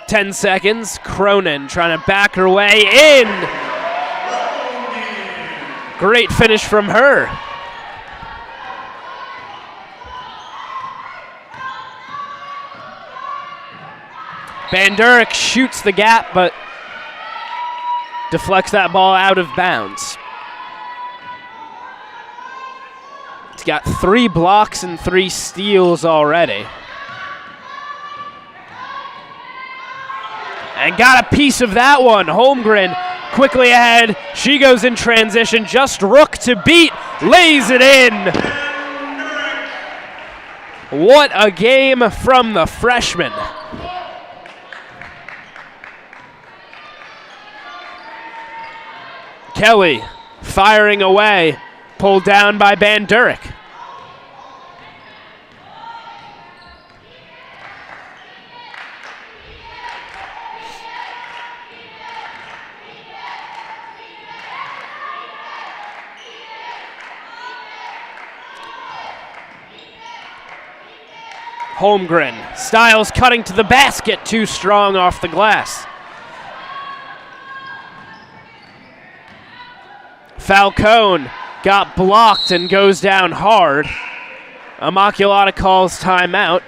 Ten seconds. Cronin trying to back her way in. Great finish from her. Van Durk shoots the gap, but deflects that ball out of bounds. Got 3 blocks and 3 steals already. and got a piece of that one. Holmgren quickly ahead. She goes in transition. Just Rook to beat. Lays it in. What a game from the freshman. Kelly firing away. Pulled down by Bandurek. Holmgren. Styles cutting to the basket. Too strong off the glass. Falcone got blocked and goes down hard. Immaculata calls timeout.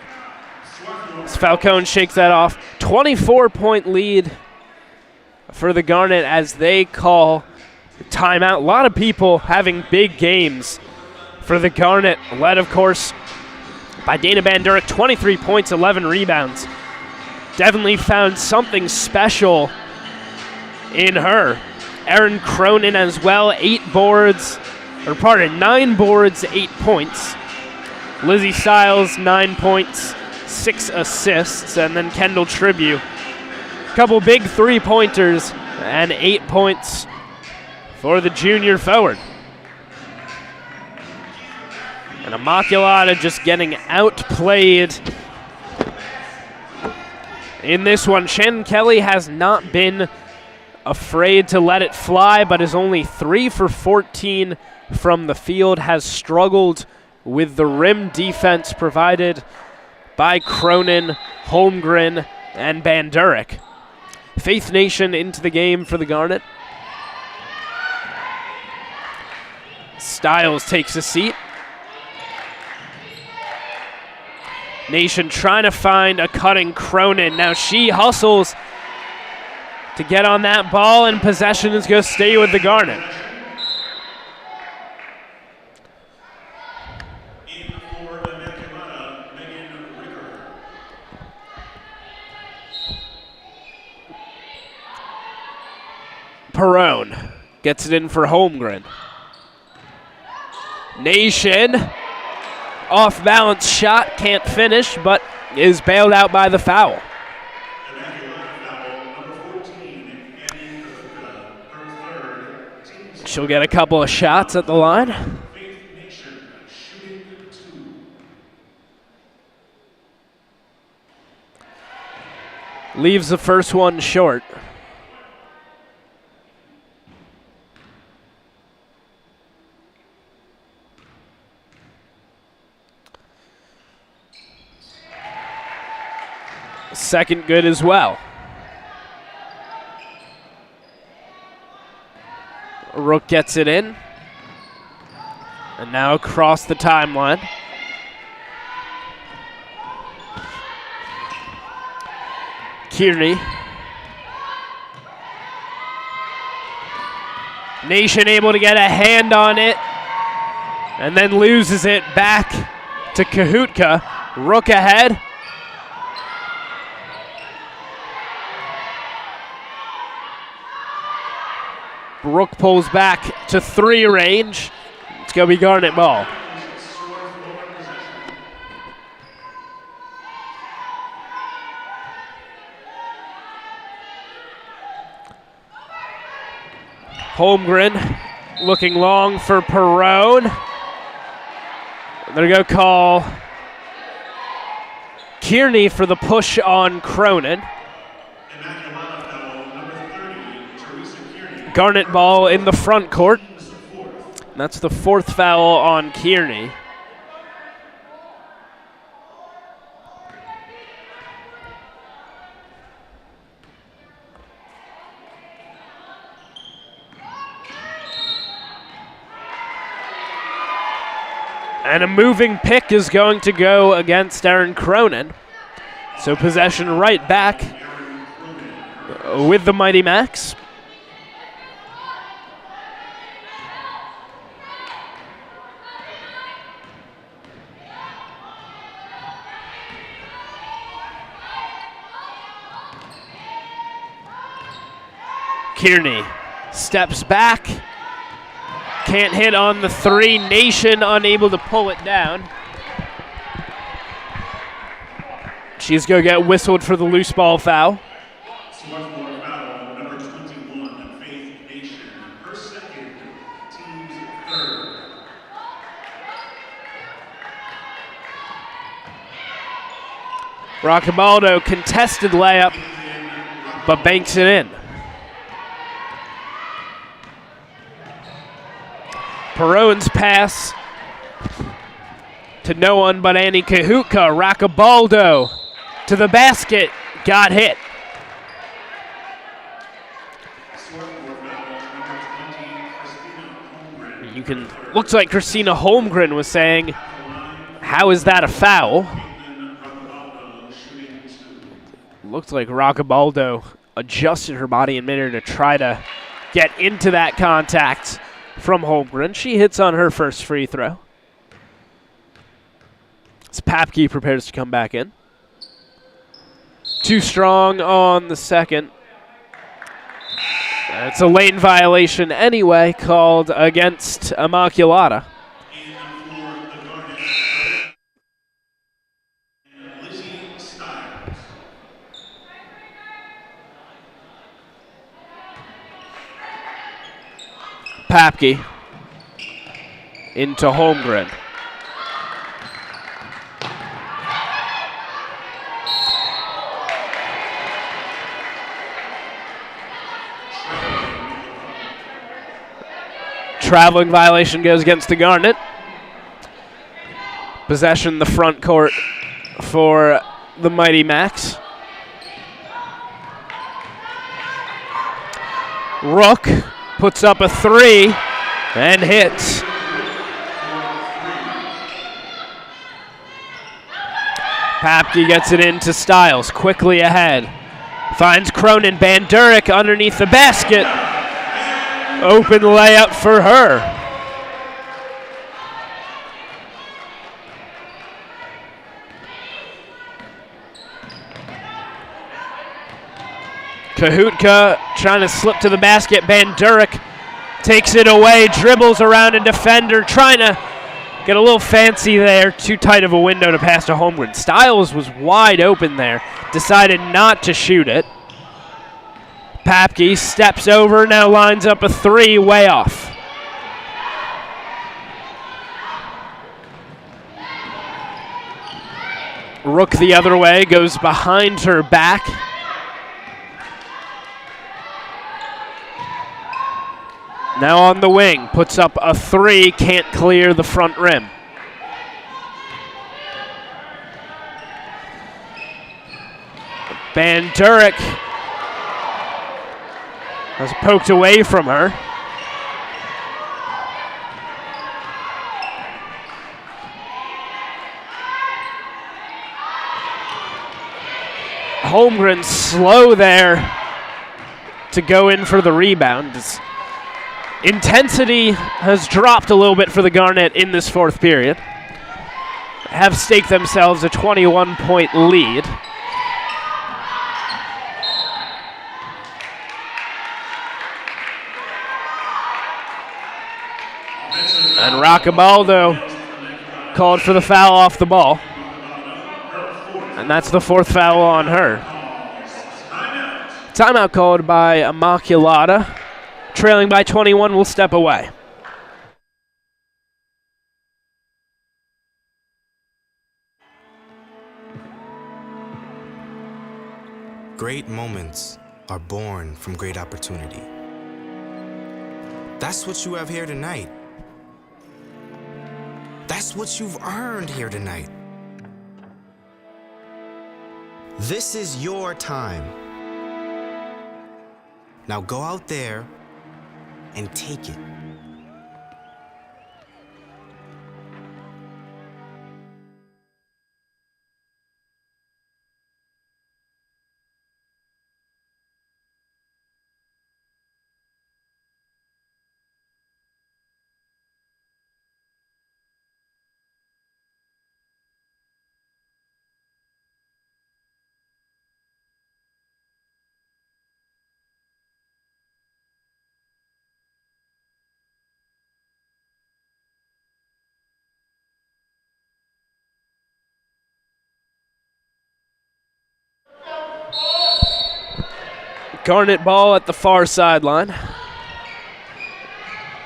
As Falcone shakes that off. 24-point lead for the Garnet as they call timeout. A lot of people having big games for the Garnet, led, of course, by Dana Bandurek. 23 points, 11 rebounds. Definitely found something special in her. Erin Cronin as well, 9 boards, 8 points. Lizzie Styles, 9 points, 6 assists, and then Kendall Tribute. A couple big 3-pointers and 8 points for the junior forward. And Immaculata just getting outplayed in this one. Shannon Kelly has not been afraid to let it fly, but is only 3 for 14 from the field. Has struggled with the rim defense provided by Cronin, Holmgren, and Bandurek. Faith Nation into the game for the Garnet. Styles takes a seat. Nation trying to find a cutting Cronin. Now she hustles to get on that ball, and possession is going to stay with the Garnet. Perone gets it in for Holmgren. Nation, off balance shot, can't finish, but is bailed out by the foul. She'll get a couple of shots at the line. Leaves the first one short. Second good as well. Rook gets it in. And now across the timeline. Kearney. Nation able to get a hand on it. And then loses it back to Kahutka. Rook ahead. Rook pulls back to 3 range. It's going to be Garnet ball. Holmgren looking long for Perone. They're going to call Kearney for the push on Cronin. Garnet ball in the front court. That's the 4th foul on Kearney. And a moving pick is going to go against Erin Cronin. So possession right back with the Mighty Macs. Kearney steps back. Can't hit on the three. Nation unable to pull it down. She's going to get whistled for the loose ball foul. Sophomore foul, number 21, Faith Nation. Her second, team's third. Roccabaldo contested layup, but banks it in. Perrone's pass to no one but Annie Kahutka. Roccabaldo to the basket, got hit. You can, looks like Christina Holmgren was saying, how is that a foul? Looked like Roccabaldo adjusted her body in midair to try to get into that contact from Holmgren. She hits on her first free throw. As Papke prepares to come back in. Too strong on the second. It's a lane violation anyway, called against Immaculata. Papke into Holmgren. Traveling violation goes against the Garnet. Possession the front court for the Mighty Macs. Rook puts up a three and hits. Papke gets it into Stiles, quickly ahead. Finds Cronin, Bandurek underneath the basket. Open layup for her. Kahutka trying to slip to the basket. Bandurek takes it away, dribbles around a defender, trying to get a little fancy there. Too tight of a window to pass to Holmgren. Stiles was wide open there, decided not to shoot it. Papke steps over, now lines up a three, way off. Rook the other way, goes behind her back. Now on the wing, puts up a three, can't clear the front rim. Bandurek was poked away from her. Holmgren slow there to go in for the rebound. Intensity has dropped a little bit for the Garnet in this fourth period. Have staked themselves a 21-point lead. And Roccabaldo called for the foul off the ball. And that's the fourth foul on her. Timeout called by Immaculata. Trailing by 21 will step away. Great moments are born from great opportunity. That's what you have here tonight. That's what you've earned here tonight. This is your time. Now go out there and take it. Garnet ball at the far sideline.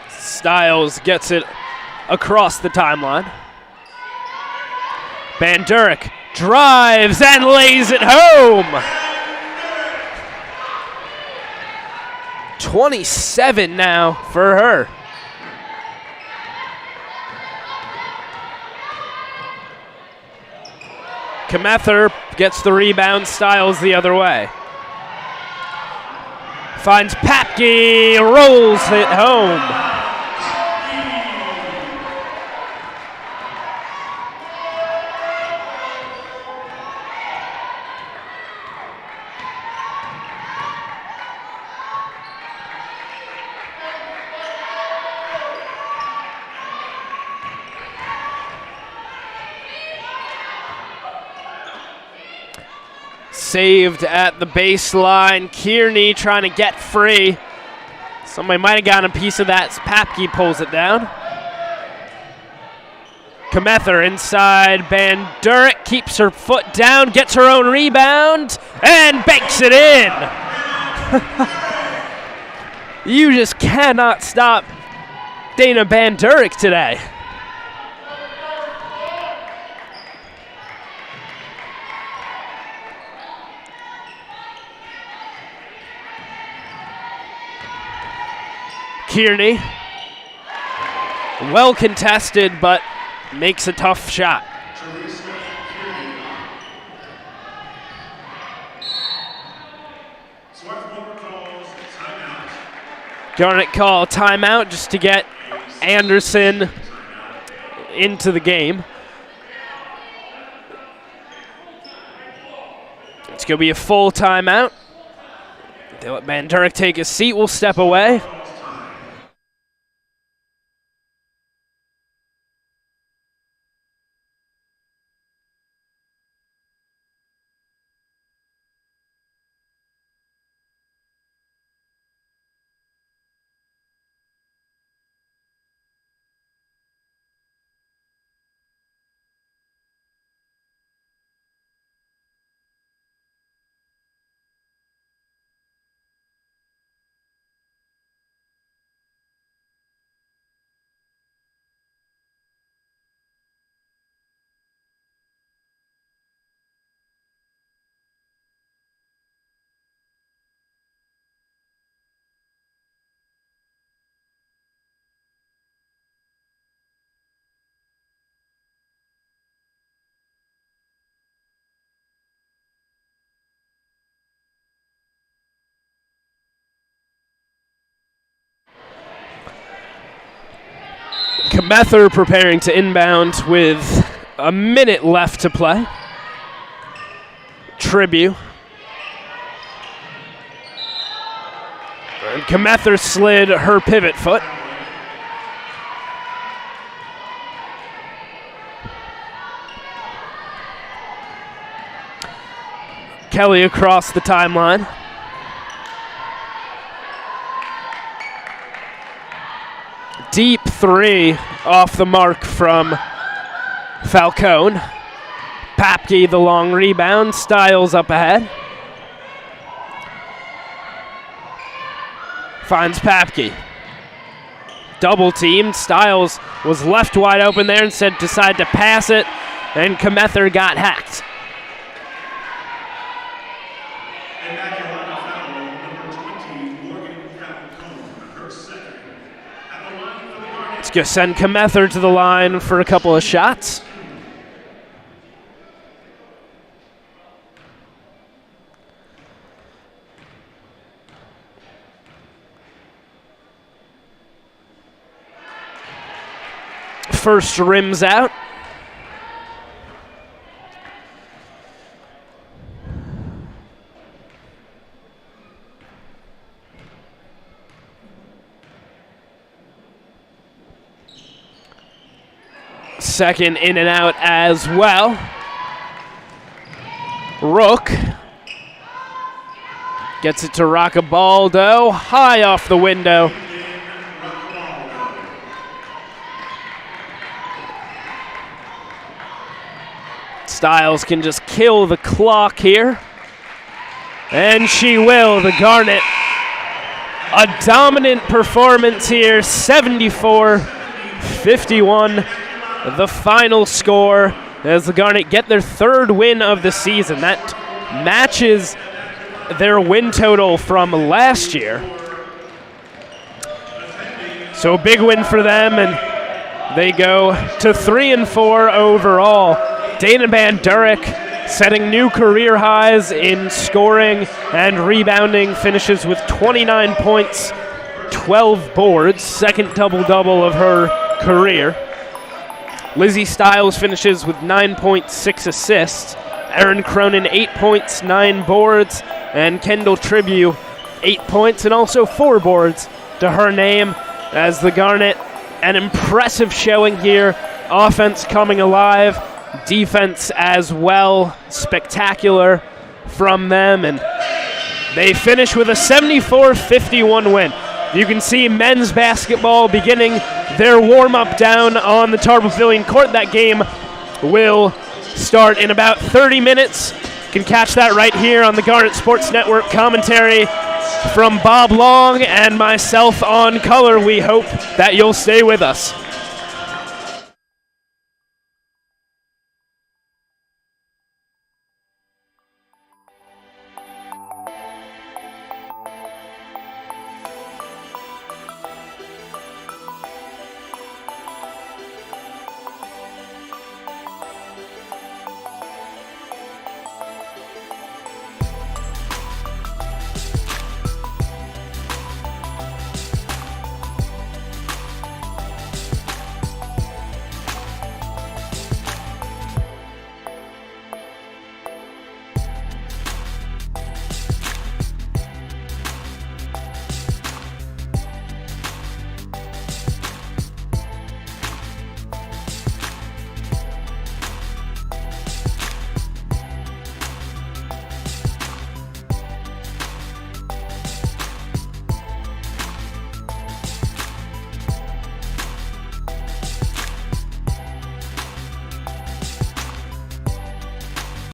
Styles gets it across the timeline. Bandurek drives and lays it home. 27 now for her. Kmether gets the rebound, Styles the other way. Finds Papke, rolls it home. Saved at the baseline. Kearney trying to get free. Somebody might have gotten a piece of that. Papke pulls it down. Kmether inside. Bandurek keeps her foot down, gets her own rebound, and banks it in. You just cannot stop Dana Bandurek today. Kearney, well contested, but makes a tough shot. Garnet call timeout just to get Anderson into the game. It's going to be a full timeout. They let Bandurek take a seat. We'll step away. Kmether preparing to inbound with a minute left to play. Tribute. And Kmether slid her pivot foot. Kelly across the timeline. Deep three off the mark from Falcone. Papke the long rebound. Styles up ahead. Finds Papke. Double teamed. Styles was left wide open there and said decide to pass it, and Kmether got hacked. Immaculata foul, number 20, Morgan Falcone, her second. At the line for the Garnet. Let's go send Kmether to the line for a couple of shots. First rims out. Second in and out as well. Rook gets it to Roccabaldo, high off the window. Styles can just kill the clock here. And she will. The Garnet, a dominant performance here, 74-51. The final score as the Garnet get their third win of the season. That matches their win total from last year. So a big win for them, and they go to 3-4 overall. Dana Van Durek setting new career highs in scoring and rebounding, finishes with 29 points, 12 boards, second double-double of her career. Lizzie Stiles finishes with 9.6 assists. Erin Cronin, 8 points, 9 boards. And Kendall Tribune, 8 points and also 4 boards to her name as the Garnet. An impressive showing here. Offense coming alive. Defense as well. Spectacular from them. And they finish with a 74-51 win. You can see men's basketball beginning their warm-up down on the Tarver Pavilion court. That game will start in about 30 minutes. You can catch that right here on the Garnet Sports Network. Commentary from Bob Long and myself on color. We hope that you'll stay with us.